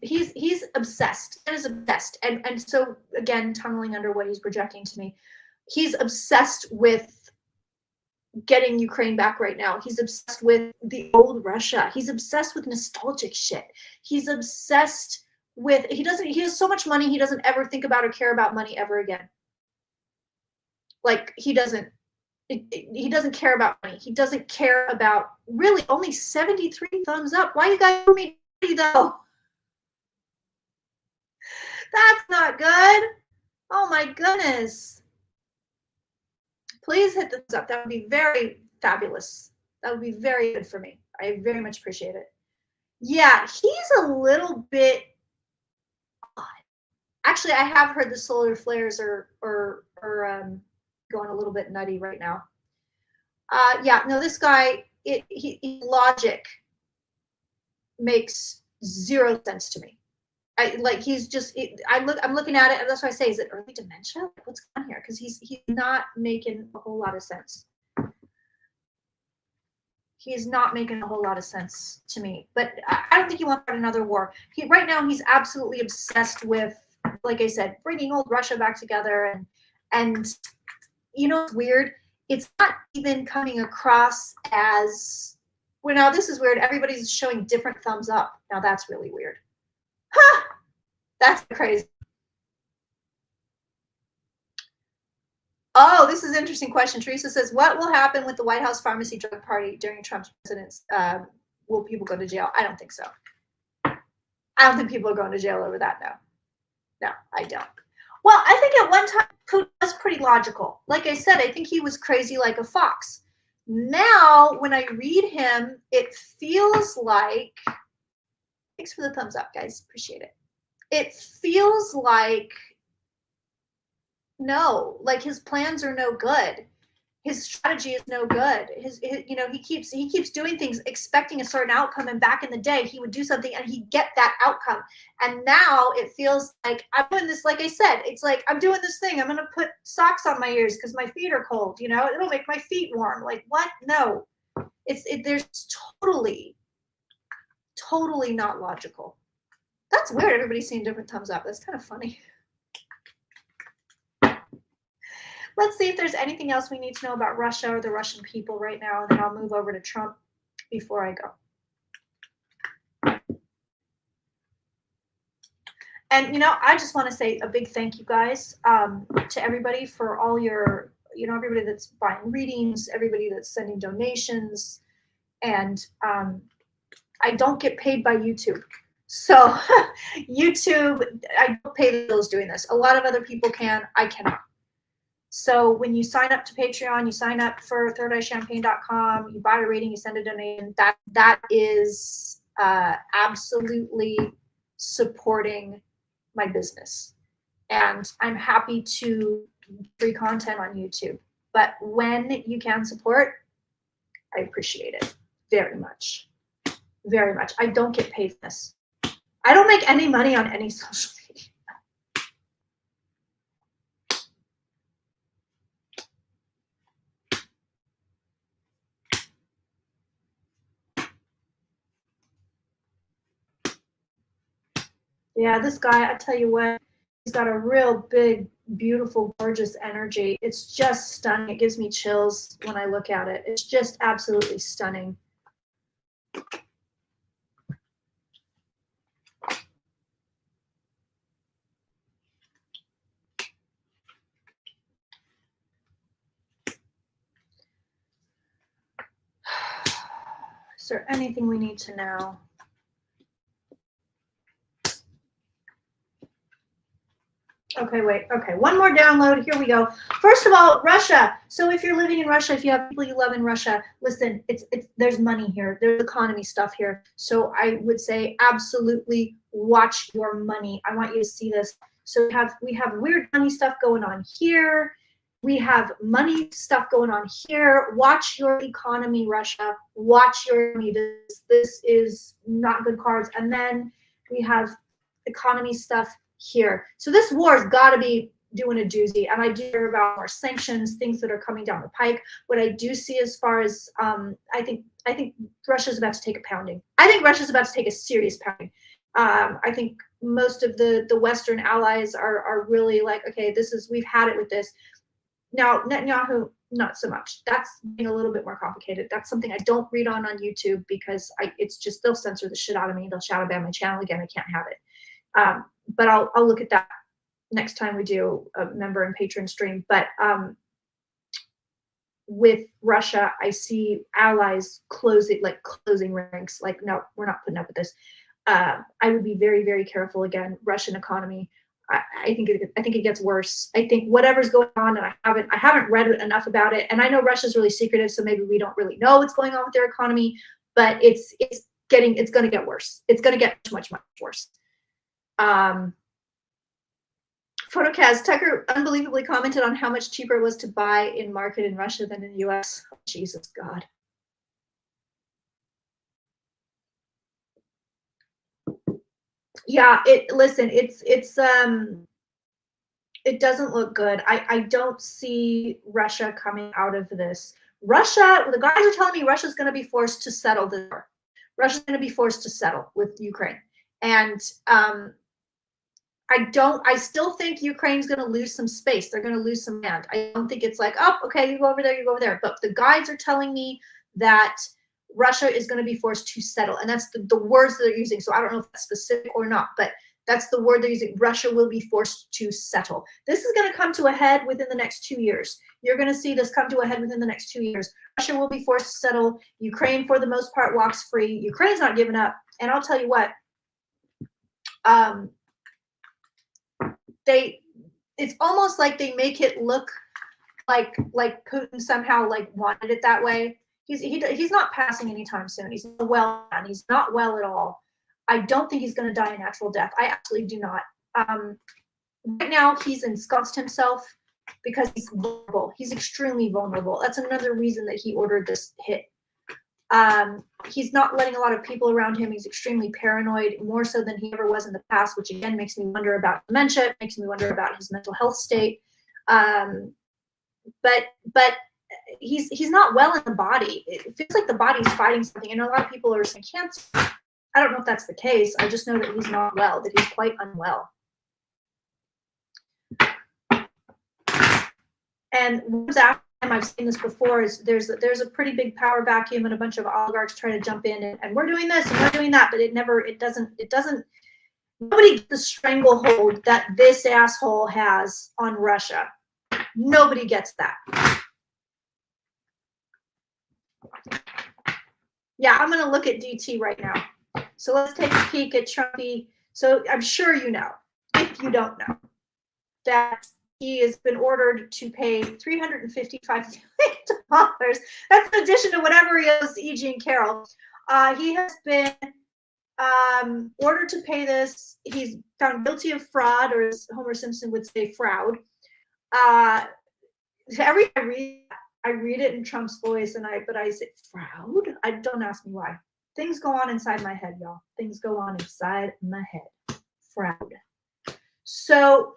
He's obsessed. That is obsessed. And so again, tunneling under what he's projecting to me, he's obsessed with getting Ukraine back right now. He's obsessed with the old Russia. He's obsessed with nostalgic shit. He's obsessed with, he has so much money, he doesn't ever think about or care about money ever again. Like he doesn't care about money. He doesn't care about, really, only 73 thumbs up. Why you guys give me though? That's not good. Oh my goodness. Please hit the thumbs up. That would be very fabulous. That would be very good for me. I very much appreciate it. Yeah, he's a little bit odd. Actually, I have heard the solar flares are going a little bit nutty right now. Yeah, no, this guy, logic makes zero sense to me. He's just, I'm looking at it, and that's why I say, is it early dementia? What's going on here? Because he's not making a whole lot of sense. He's not making a whole lot of sense to me. But I don't think he wants another war. Right now, he's absolutely obsessed with, like I said, bringing old Russia back together. And you know, it's weird. It's not even coming across as, well, now this is weird. Everybody's showing different thumbs up. Now that's really weird. Huh! That's crazy. Oh, this is an interesting question. Teresa says, what will happen with the White House pharmacy drug party during Trump's presidency? Will people go to jail? I don't think so. I don't think people are going to jail over that, no. No, I don't. Well, I think at one time, Putin was pretty logical. Like I said, I think he was crazy like a fox. Now, when I read him, it feels like, thanks for the thumbs up, guys. Appreciate it. It feels like, no, like his plans are no good. His strategy is no good. His you know, he keeps doing things expecting a certain outcome, and back in the day he would do something and he'd get that outcome. And now it feels like I'm doing this, like I said, it's like I'm doing this thing. I'm gonna put socks on my ears because my feet are cold, you know, it'll make my feet warm. Like what? No. There's totally not logical. That's weird. Everybody's seeing different thumbs up. That's kind of funny. Let's see if there's anything else we need to know about Russia or the Russian people right now, and then I'll move over to Trump before I go. And, you know, I just want to say a big thank you, guys, to everybody for all your, you know, everybody that's buying readings, everybody that's sending donations. And I don't get paid by YouTube. So YouTube, I don't pay the bills doing this. A lot of other people can. I cannot. So when you sign up to Patreon, you sign up for thirdeyechampagne.com, you buy a reading, you send a donation, that is absolutely supporting my business. And I'm happy to free content on YouTube. But when you can support, I appreciate it very much. Very much. I don't get paid for this. I don't make any money on any social media. Yeah, this guy, I tell you what, he's got a real big, beautiful, gorgeous energy. It's just stunning. It gives me chills when I look at it. It's just absolutely stunning. Is there anything we need to know? Okay, wait. Okay, one more download. Here we go. First of all, Russia. So if you're living in Russia, if you have people you love in Russia, listen, there's money here. There's economy stuff here. So I would say absolutely watch your money. I want you to see this. So we have weird money stuff going on here. We have money stuff going on here. Watch your economy, Russia. Watch your economy. This is not good cards. And then we have economy stuff here. So this war has got to be doing a doozy. And I do hear about more sanctions, things that are coming down the pike. What I do see as far as I think Russia's about to take a pounding. I think Russia's about to take a serious pounding. I think most of the Western allies are really like, okay, we've had it with this. Now, Netanyahu, not so much. That's being a little bit more complicated. That's something I don't read on YouTube because it's just, they'll censor the shit out of me. They'll shadow ban my channel again. I can't have it. But I'll look at that next time we do a member and patron stream. But with Russia, I see allies closing ranks. Like, no, we're not putting up with this. I would be very, very careful. Again, Russian economy. I think it gets worse. I think whatever's going on, and I haven't read enough about it. And I know Russia's really secretive, so maybe we don't really know what's going on with their economy. But it's going to get worse. It's going to get much, much worse. Photocast, Tucker unbelievably commented on how much cheaper it was to buy in market in Russia than in the US. Oh, Jesus God. Yeah, it doesn't look good. I don't see Russia coming out of this. Russia, the guys are telling me Russia's going to be forced to settle the war. Russia's going to be forced to settle with Ukraine. And I still think Ukraine's going to lose some space. They're going to lose some land. I don't think it's like, oh, okay, you go over there, you go over there. But the guides are telling me that Russia is going to be forced to settle. And that's the words that they're using. So I don't know if that's specific or not, but that's the word they're using. Russia will be forced to settle. This is going to come to a head within the next 2 years. You're going to see this come to a head within the next 2 years. Russia will be forced to settle. Ukraine, for the most part, walks free. Ukraine's not giving up. And I'll tell you what, it's almost like they make it look like Putin somehow like wanted it that way. He's not passing anytime soon. He's not well, and he's not well at all. I don't think he's going to die a natural death. I actually do not. Right now, he's ensconced himself because he's vulnerable. He's extremely vulnerable. That's another reason that he ordered this hit. He's not letting a lot of people around him. He's extremely paranoid, more so than he ever was in the past, which again makes me wonder about dementia, makes me wonder about his mental health state. But he's not well in the body. It feels like the body's fighting something, and a lot of people are saying cancer. I don't know if that's the case. I just know that he's not well, that he's quite unwell. And what's after him, I've seen this before, is there's a pretty big power vacuum and a bunch of oligarchs trying to jump in and we're doing this and we're doing that, but it doesn't nobody gets the stranglehold that this asshole has on Russia. Nobody gets that. Yeah, I'm going to look at DT right now. So let's take a peek at Trumpy. So I'm sure you know, if you don't know, that he has been ordered to pay $355 million. That's in addition to whatever he owes E.G. and Carol. He has been ordered to pay this. He's found guilty of fraud, or as Homer Simpson would say, fraud. Every time I read it in Trump's voice, but I say fraud. Don't ask me why. Things go on inside my head, y'all. Things go on inside my head. Fraud. So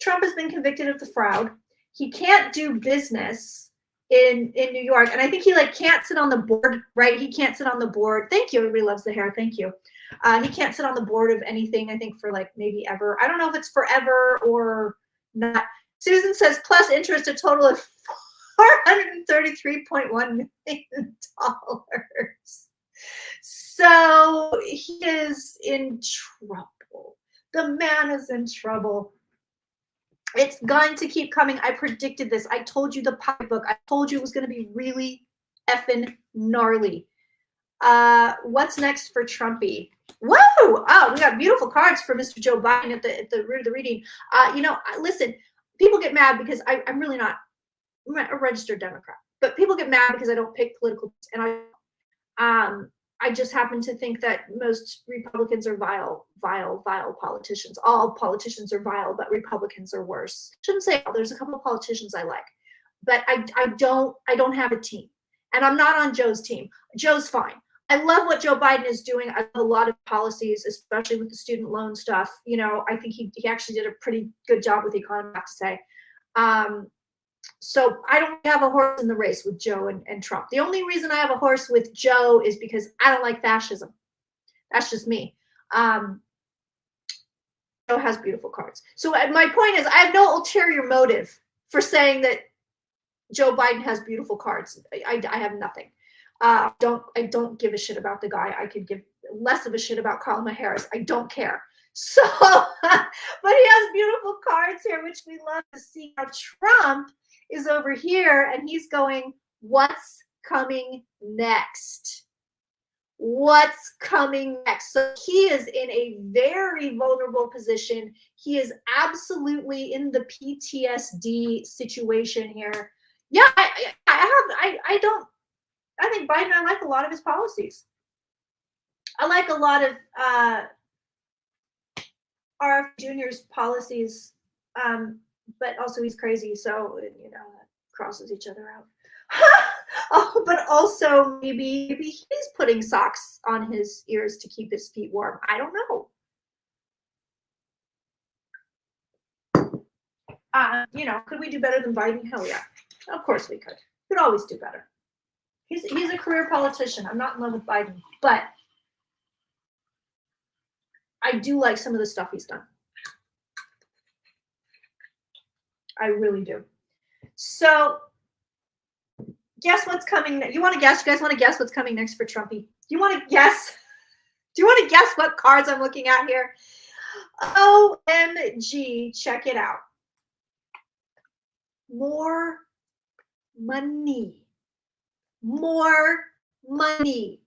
Trump has been convicted of the fraud. He can't do business in New York, and I think he can't sit on the board, right? He can't sit on the board. Thank you. Everybody loves the hair. Thank you. He can't sit on the board of anything, I think, for maybe ever. I don't know if it's forever or not. Susan says plus interest, a total of $433.1 million. So he is in trouble. The man is in trouble. It's going to keep coming. I predicted this. I told you the pocketbook. I told you it was going to be really effing gnarly. What's next for Trumpy? Whoa! Oh, we got beautiful cards for Mr. Joe Biden at the root of the reading. Listen, people get mad because I'm really not. I'm a registered Democrat, but people get mad because I don't pick political, and I just happen to think that most Republicans are vile politicians. All politicians are vile, but Republicans are worse. Shouldn't say all. There's a couple of politicians I like. but I don't have a team, and I'm not on Joe's team. Joe's fine. I love what Joe Biden is doing. I love a lot of policies, especially with the student loan stuff. You know, I think he actually did a pretty good job with the economy, I have to say. So I don't have a horse in the race with Joe and Trump. The only reason I have a horse with Joe is because I don't like fascism. That's just me. Joe has beautiful cards. So my point is, I have no ulterior motive for saying that Joe Biden has beautiful cards. I have nothing. I don't give a shit about the guy. I could give less of a shit about Kamala Harris. I don't care. So, but he has beautiful cards here, which we love to see. Now Trump is over here, and he's going, what's coming next? What's coming next? So he is in a very vulnerable position. He is absolutely in the PTSD situation here. Yeah, I think Biden, I like a lot of his policies. I like a lot of RF Jr.'s policies, but also he's crazy, so you know, that crosses each other out. Oh, but also maybe he's putting socks on his ears to keep his feet warm. I don't know. You know, could we do better than Biden? Hell yeah, of course we could. Could always do better. He's a career politician. I'm not in love with Biden, but I do like some of the stuff he's done. I really do. So guess what's coming? You want to guess? You guys want to guess what's coming next for Trumpy? You want to guess? Do you want to guess what cards I'm looking at here? OMG, check it out. More money. More money.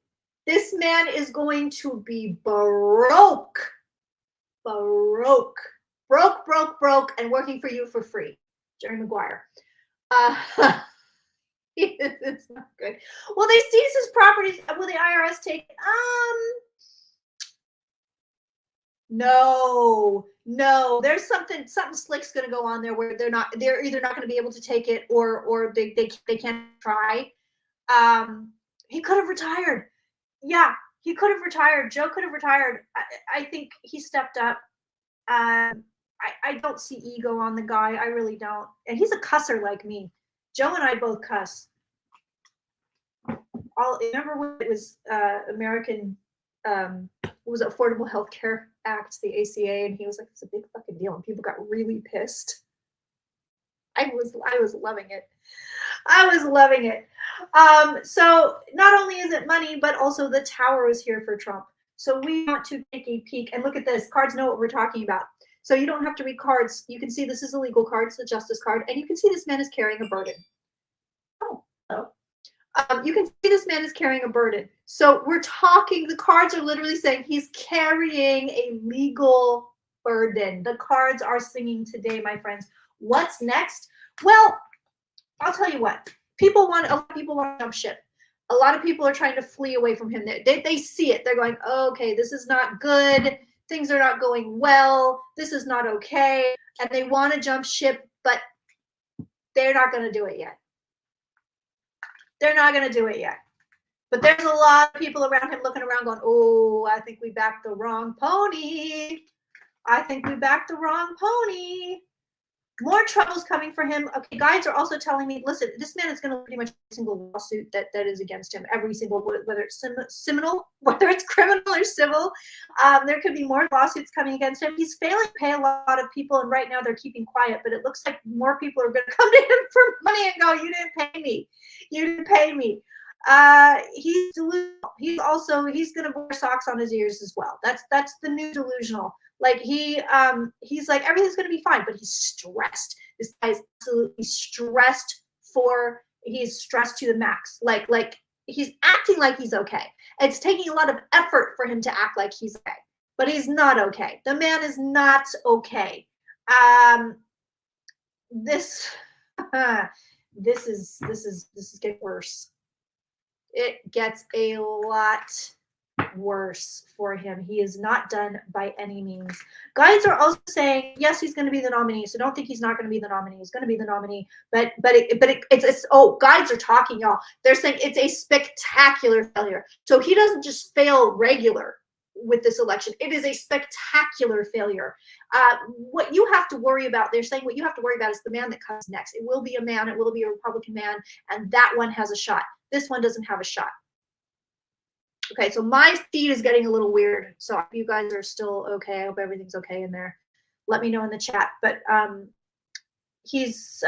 This man is going to be broke. Broke, and working for you for free. Jerry Maguire. It's not good. Will they seize his properties? Will the IRS take it? No. There's something slick's going to go on there where they're either not going to be able to take it or they can't try. He could have retired. Yeah, he could have retired. Joe could have retired. I think he stepped up. I don't see ego on the guy. I really don't. And he's a cusser like me. Joe and I both cuss. Remember when it was American, what was it, Affordable Health Care Act, the ACA, and he was like, it's a big fucking deal, and people got really pissed. I was loving it. So not only is it money, but also the tower is here for Trump. So we want to take a peek and look at this. Cards know what we're talking about. So you don't have to read cards. You can see this is a legal card. It's a justice card. And you can see this man is carrying a burden. You can see this man is carrying a burden. So we're talking, the cards are literally saying he's carrying a legal burden. The cards are singing today, my friends. What's next? Well, I'll tell you what. A lot of people want to jump ship. A lot of people are trying to flee away from him. They see it. They're going, okay, this is not good. Things are not going well. This is not okay. And they want to jump ship, but they're not going to do it yet. They're not going to do it yet. But there's a lot of people around him looking around going, oh, I think we backed the wrong pony. More troubles coming for him. Okay, guides are also telling me, listen, this man is going to pretty much every single lawsuit that is against him, every single, whether it's whether it's criminal or civil. There could be more lawsuits coming against him. He's failing to pay a lot of people, and right now they're keeping quiet, but it looks like more people are going to come to him for money and go, you didn't pay me. He's delusional. He's going to wear socks on his ears as well. That's the new delusional. Like he's like, everything's going to be fine, but he's stressed. This guy's absolutely stressed he's stressed to the max. Like he's acting like he's okay. It's taking a lot of effort for him to act like he's okay, but he's not okay. The man is not okay. This is getting worse. It gets a lot worse for him. He is not done by any means. Guides are also saying, yes, he's going to be the nominee. So don't think he's not going to be the nominee. He's going to be the nominee. It's oh, guides are talking, y'all. They're saying it's a spectacular failure. So he doesn't just fail regular with this election. It is a spectacular failure. What you have to worry about, they're saying what you have to worry about is the man that comes next. It will be a man. It will be a Republican man. And that one has a shot. This one doesn't have a shot. Okay, so my feed is getting a little weird. So if you guys are still okay, I hope everything's okay in there. Let me know in the chat. But he is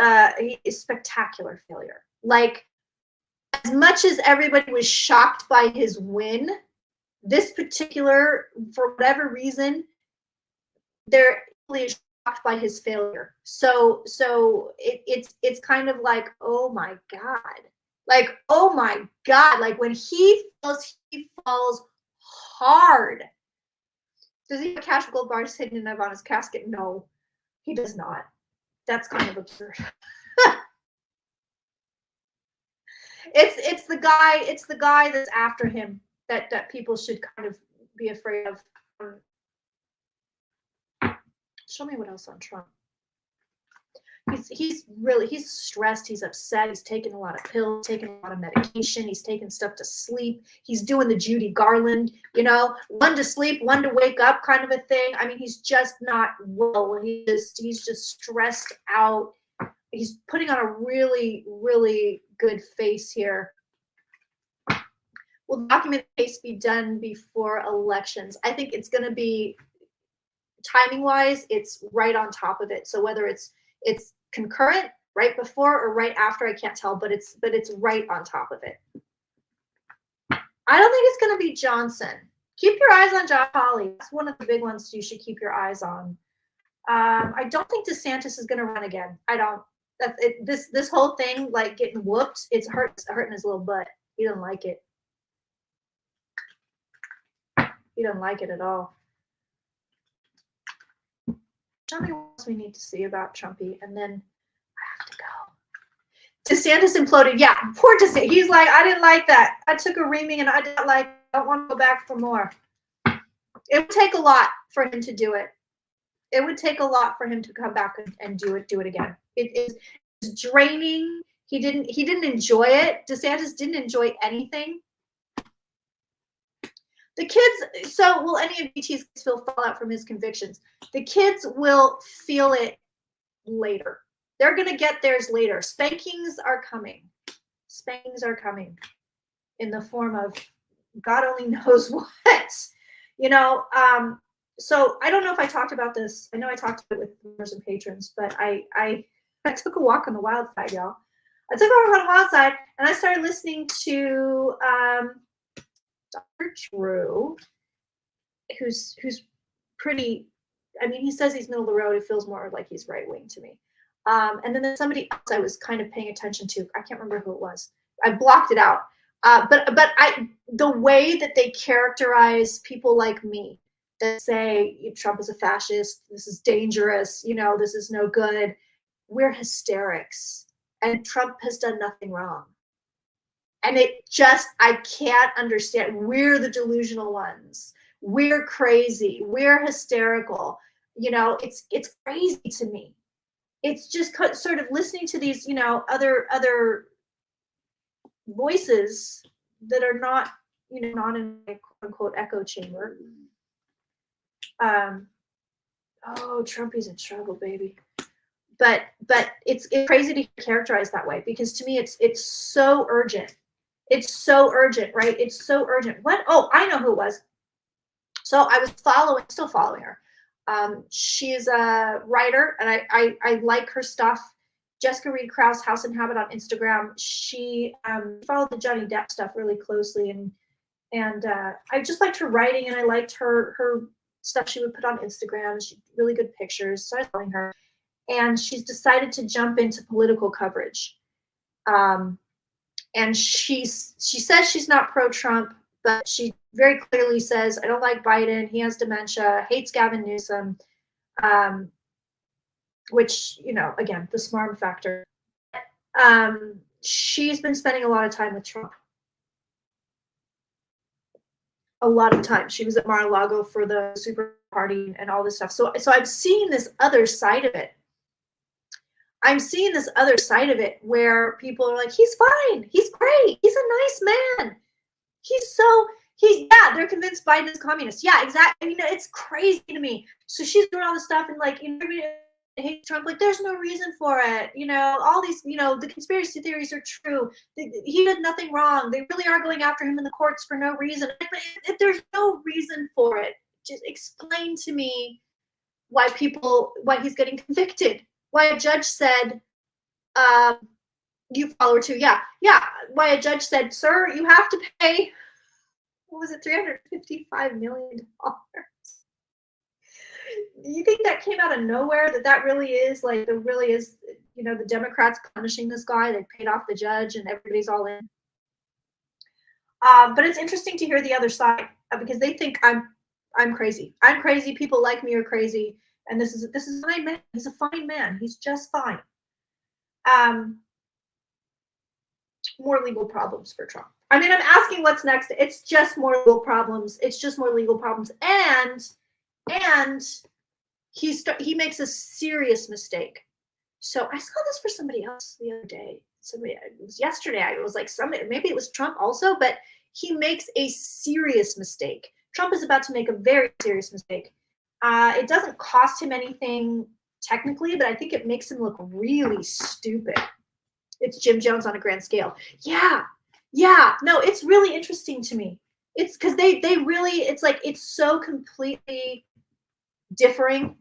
spectacular failure. Like, as much as everybody was shocked by his win, this particular, for whatever reason, they're really shocked by his failure. So it's kind of like, oh my God. Like, oh my God, like when he falls hard. Does he have cash gold bars hidden in Navalny's casket? No, he does not. That's kind of absurd. It's the guy that's after him that people should kind of be afraid of. Show me what else on Trump. He's stressed, he's upset, he's taking a lot of pills, taking a lot of medication, he's taking stuff to sleep, he's doing the Judy Garland, one to sleep, one to wake up kind of a thing. I mean, he's just not well. He's just stressed out. He's putting on a really, really good face here. Will the document case be done before elections? I think it's going to be, timing wise, it's right on top of it. So whether it's concurrent, right before or right after, I can't tell, but it's right on top of it. I don't think it's going to be Johnson. Keep your eyes on Josh Hawley. That's one of the big ones you should keep your eyes on. I don't think DeSantis is going to run again. I don't. This whole thing, like getting whooped, it's hurting his little butt. He doesn't like it. He doesn't like it at all. Tell me what else we need to see about Trumpy, and then I have to go. DeSantis imploded. Yeah, poor DeSantis. He's like, I didn't like that. I took a reaming, and I don't want to go back for more. It would take a lot for him to do it. It would take a lot for him to come back and do it again. It is draining. He didn't enjoy it. DeSantis didn't enjoy anything. The kids, so will any of BT's feel fallout from his convictions? The kids will feel it later. They're going to get theirs later. Spankings are coming. Spankings are coming in the form of God only knows what. So I don't know if I talked about this. I know I talked about it with members and patrons, but I took a walk on the wild side, y'all. I took a walk on the wild side, and I started listening to Dr. Drew, who's pretty, I mean, he says he's middle of the road. It feels more like he's right wing to me. And then there's somebody else I was kind of paying attention to. I can't remember who it was. I blocked it out. But the way that they characterize people like me that say Trump is a fascist, this is dangerous, this is no good. We're hysterics, and Trump has done nothing wrong. And I can't understand. We're the delusional ones. We're crazy. We're hysterical. It's crazy to me. It's just sort of listening to these, other voices that are not, not in a quote unquote echo chamber. Trumpy's in trouble, baby. But it's crazy to characterize that way, because to me it's so urgent. It's so urgent, right? It's so urgent. What? Oh, I know who it was. So I was still following her. She's a writer, and I like her stuff. Jessica Reed Krause, House and Habit on Instagram. She followed the Johnny Depp stuff really closely, and I just liked her writing, and I liked her stuff she would put on Instagram. She really good pictures. So I was following her, and she's decided to jump into political coverage. And she says she's not pro-Trump, but she very clearly says, I don't like Biden. He has dementia, hates Gavin Newsom, which, again, the smarm factor. She's been spending a lot of time with Trump. a lot of times. She was at Mar-a-Lago for the super party and all this stuff. So I'm seeing this other side of it. I'm seeing this other side of it where people are like, he's fine, he's great, he's a nice man. They're convinced Biden is communist. Yeah, exactly. It's crazy to me. So she's doing all this stuff and like, everybody hates Trump. Like, there's no reason for it. All these, the conspiracy theories are true. He did nothing wrong. They really are going after him in the courts for no reason. But if there's no reason for it, just explain to me why he's getting convicted. Why a judge said, you follow her too. Yeah. Why a judge said, sir, you have to pay, what was it, $355 million. You think that came out of nowhere? That really is like, there really is, the Democrats punishing this guy. They paid off the judge and everybody's all in. But it's interesting to hear the other side because they think I'm crazy. I'm crazy. People like me are crazy. And this is a fine man. He's a fine man. He's just fine. More legal problems for Trump. I mean, I'm asking what's next. It's just more legal problems. And he makes a serious mistake. So I saw this for somebody else the other day. It was yesterday. I was like, maybe it was Trump also, but he makes a serious mistake. Trump is about to make a very serious mistake. It doesn't cost him anything technically, but I think it makes him look really stupid. It's Jim Jones on a grand scale. Yeah. No, it's really interesting to me. It's because they really, it's like, it's so completely differing,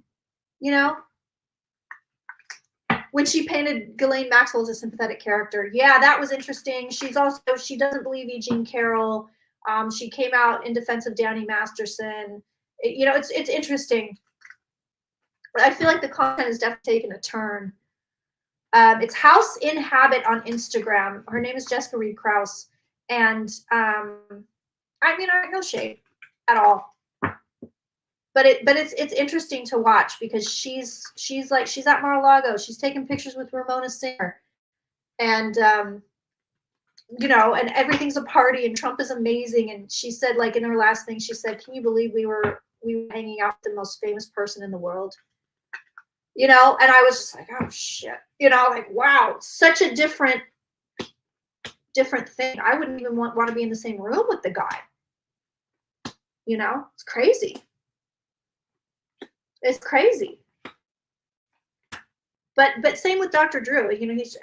When she painted Ghislaine Maxwell as a sympathetic character. Yeah, that was interesting. She doesn't believe E. Jean Carroll. She came out in defense of Danny Masterson. It's interesting. I feel like the content has definitely taken a turn. It's House in Habit on Instagram. Her name is Jessica Reed Krause. And I no shade at all. But it's interesting to watch because she's at Mar-a-Lago. She's taking pictures with Ramona Singer. And and everything's a party and Trump is amazing. And she said, like, in her last thing, she said, can you believe we were hanging out with the most famous person in the world? And I was just like, oh shit, like, wow, such a different thing. I wouldn't even want to be in the same room with the guy. It's crazy. It's crazy. But same with Dr. Drew.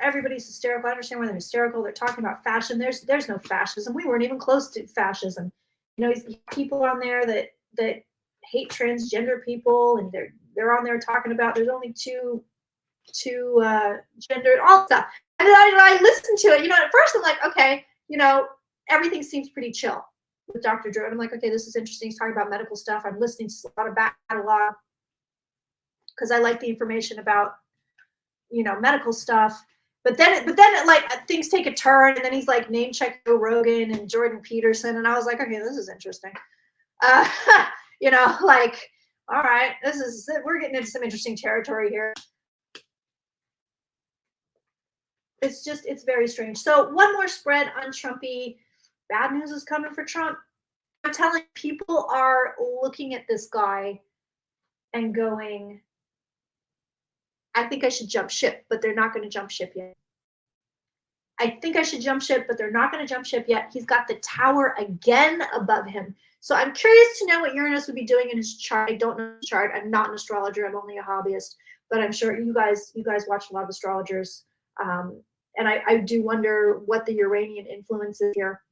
Everybody's hysterical. I understand why they're hysterical. They're talking about fashion. There's no fascism. We weren't even close to fascism. He's people on there that hate transgender people, and they're on there talking about there's only two gendered, all stuff. And then I listened to it. At first I'm like, okay, everything seems pretty chill with Dr. Drew. And I'm like, okay, this is interesting. He's talking about medical stuff. I'm listening to a lot of back catalog because I like the information about medical stuff. But then like things take a turn, and then he's like name check Joe Rogan and Jordan Peterson, and I was like, okay, this is interesting. Like, all right, we're getting into some interesting territory here. It's very strange. So one more spread on Trumpy. Bad news is coming for Trump. I'm telling you, people are looking at this guy and going, I think I should jump ship, but they're not going to jump ship yet. I think I should jump ship, but they're not going to jump ship yet. He's got the tower again above him. So I'm curious to know what Uranus would be doing in his chart. I don't know his chart. I'm not an astrologer. I'm only a hobbyist, but I'm sure you guys watch a lot of astrologers. And I do wonder what the Uranian influence is here.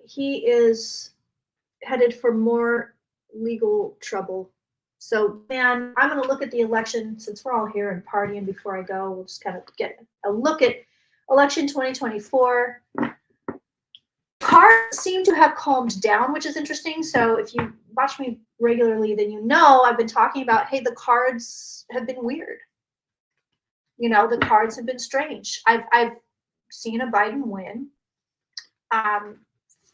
He is headed for more legal trouble. So, man, I'm going to look at the election since we're all here and partying before I go. We'll just kind of get a look at election 2024. Cards seem to have calmed down, which is interesting. So if you watch me regularly, then I've been talking about, hey, the cards have been weird. The cards have been strange. I've seen a Biden win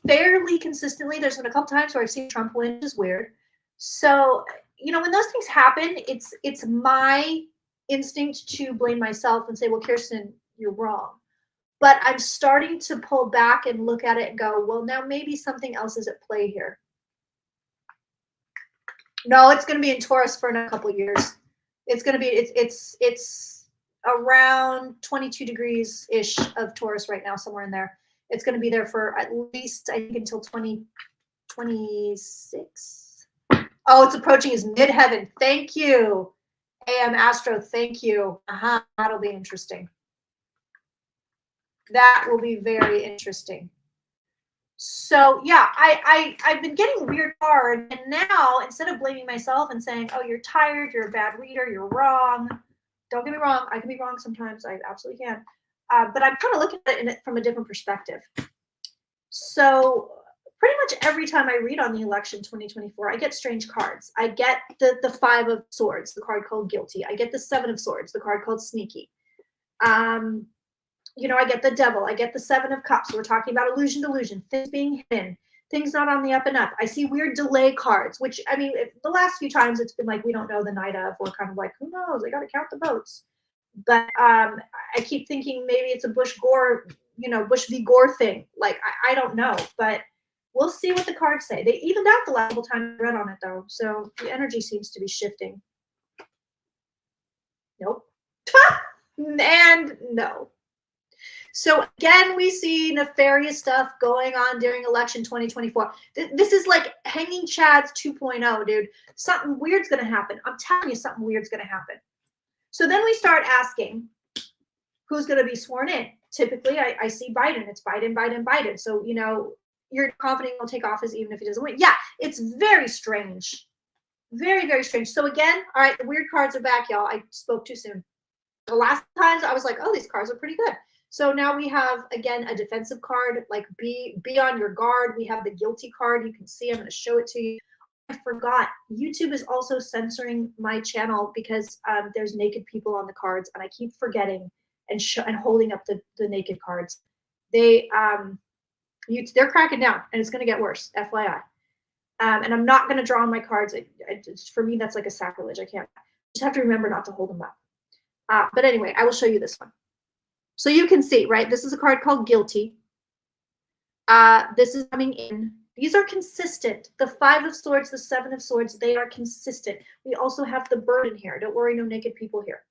fairly consistently. There's been a couple times where I've seen Trump win, which is weird. So, when those things happen, it's my instinct to blame myself and say, well, Kirsten, you're wrong. But I'm starting to pull back and look at it and go, well, now maybe something else is at play here. No, it's going to be in Taurus for a couple of years. It's going to be, it's around 22 degrees ish of Taurus right now, somewhere in there. It's going to be there for at least, I think, until 2026. Oh, it's approaching his midheaven. Thank you, AM Astro. Thank you. That'll be interesting. That will be very interesting. So yeah, I've been getting weird cards, and now instead of blaming myself and saying, oh, you're tired, you're a bad reader, you're wrong. Don't get me wrong, I can be wrong sometimes. I absolutely can. But I'm kind of looking at it from a different perspective. So pretty much every time I read on the election 2024, I get strange cards. I get the Five of Swords, the card called Guilty. I get the Seven of Swords, the card called Sneaky. You know, I get the Devil. I get the Seven of Cups. We're talking about illusion, delusion, things being hidden, things not on the up and up. I see weird delay cards, which, I mean, the last few times it's been like, we don't know the night of. We're kind of like, who knows? I got to count the votes. But I keep thinking maybe it's a Bush Gore, you know, Bush v. Gore thing. Like, I don't know. But we'll see what the cards say. They evened out the last couple times I read on it, though. So the energy seems to be shifting. Nope. And no. So again, we see nefarious stuff going on during election 2024. This is like hanging chads 2.0, dude. Something weird's going to happen. I'm telling you, something weird's going to happen. So then we start asking, who's going to be sworn in? Typically, I see Biden. It's Biden, Biden, Biden. So, you know, you're confident he'll take office even if he doesn't win. Yeah, it's very strange. Very, very strange. So again, all right, the weird cards are back, y'all. I spoke too soon. The last times I was like, oh, these cards are pretty good. So now we have, again, a defensive card, like be on your guard. We have the Guilty card. You can see, I'm going to show it to you. I forgot. YouTube is also censoring my channel because there's naked people on the cards, and I keep forgetting and holding up the naked cards. They're cracking down, and it's going to get worse, FYI. And I'm not going to draw on my cards. For me, that's like a sacrilege. I can't. Just have to remember not to hold them up. But anyway, I will show you this one. So you can see, right? This is a card called Guilty. This is coming in. These are consistent. The Five of Swords, the Seven of Swords, they are consistent. We also have the Bird in here. Don't worry, no naked people here.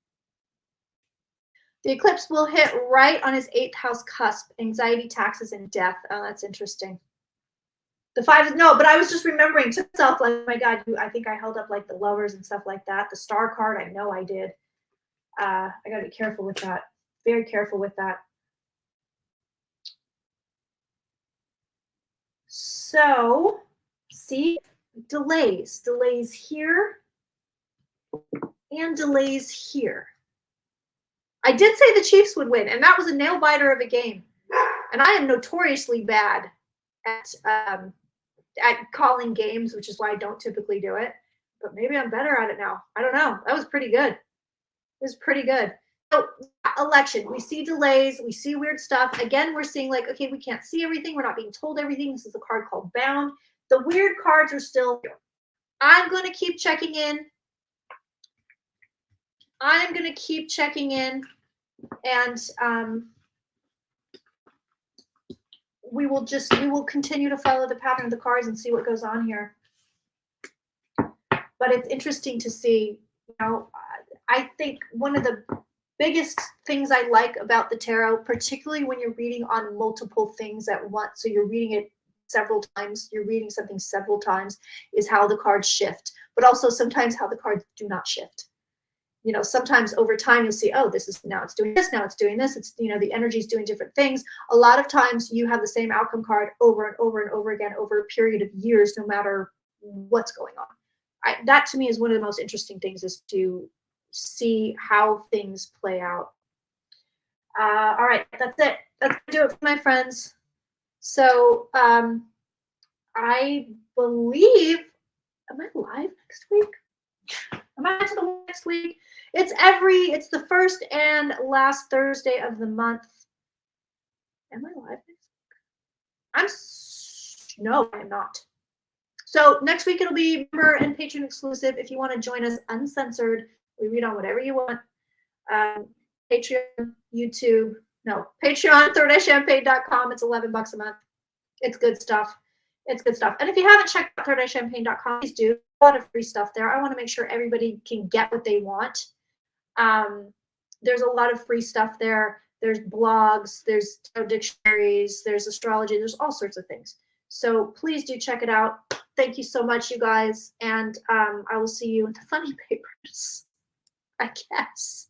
The eclipse will hit right on his 8th house cusp, anxiety, taxes, and death. Oh, that's interesting. The Five, no, but I was just remembering to myself, like, oh my God, I think I held up like the Lovers and stuff like that. The Star card, I know I did. I got to be careful with that. Very careful with that. So, see, delays here and delays here. I did say the Chiefs would win, and that was a nail biter of a game. And I am notoriously bad at calling games, which is why I don't typically do it. But maybe I'm better at it now. I don't know. That was pretty good. It was pretty good. So election, we see delays, we see weird stuff. Again, we're seeing like, okay, we can't see everything. We're not being told everything. This is a card called Bound. The weird cards are still here. I'm going to keep checking in. I'm going to keep checking in. And we will continue to follow the pattern of the cards and see what goes on here. But it's interesting to see, you know, I think one of the biggest things I like about the tarot, particularly when you're reading on multiple things at once, so you're reading it several times, you're reading something several times, is how the cards shift, but also sometimes how the cards do not shift. You know, sometimes over time you'll see, oh, this is, now it's doing this, now it's doing this. It's, you know, the energy is doing different things. A lot of times you have the same outcome card over and over and over again over a period of years, no matter what's going on. That to me is one of the most interesting things, is to see how things play out. All right, that's it. That's gonna do it for my friends. So I believe, am I live next week? Am I to the next week? It's the first and last Thursday of the month. Am I live next week? No, I'm not. So next week it'll be member and patron exclusive. If you want to join us, Uncensored, we read on whatever you want. Patreon, YouTube, No, Patreon, thirdeye-champagne.com. It's $11 a month. It's good stuff. It's good stuff. And if you haven't checked out thirdeye-champagne.com, please do. A lot of free stuff there. I want to make sure everybody can get what they want. There's a lot of free stuff there. There's blogs, there's dictionaries, there's astrology, there's all sorts of things. So please do check it out. Thank you so much, you guys. And I will see you in the funny papers, I guess.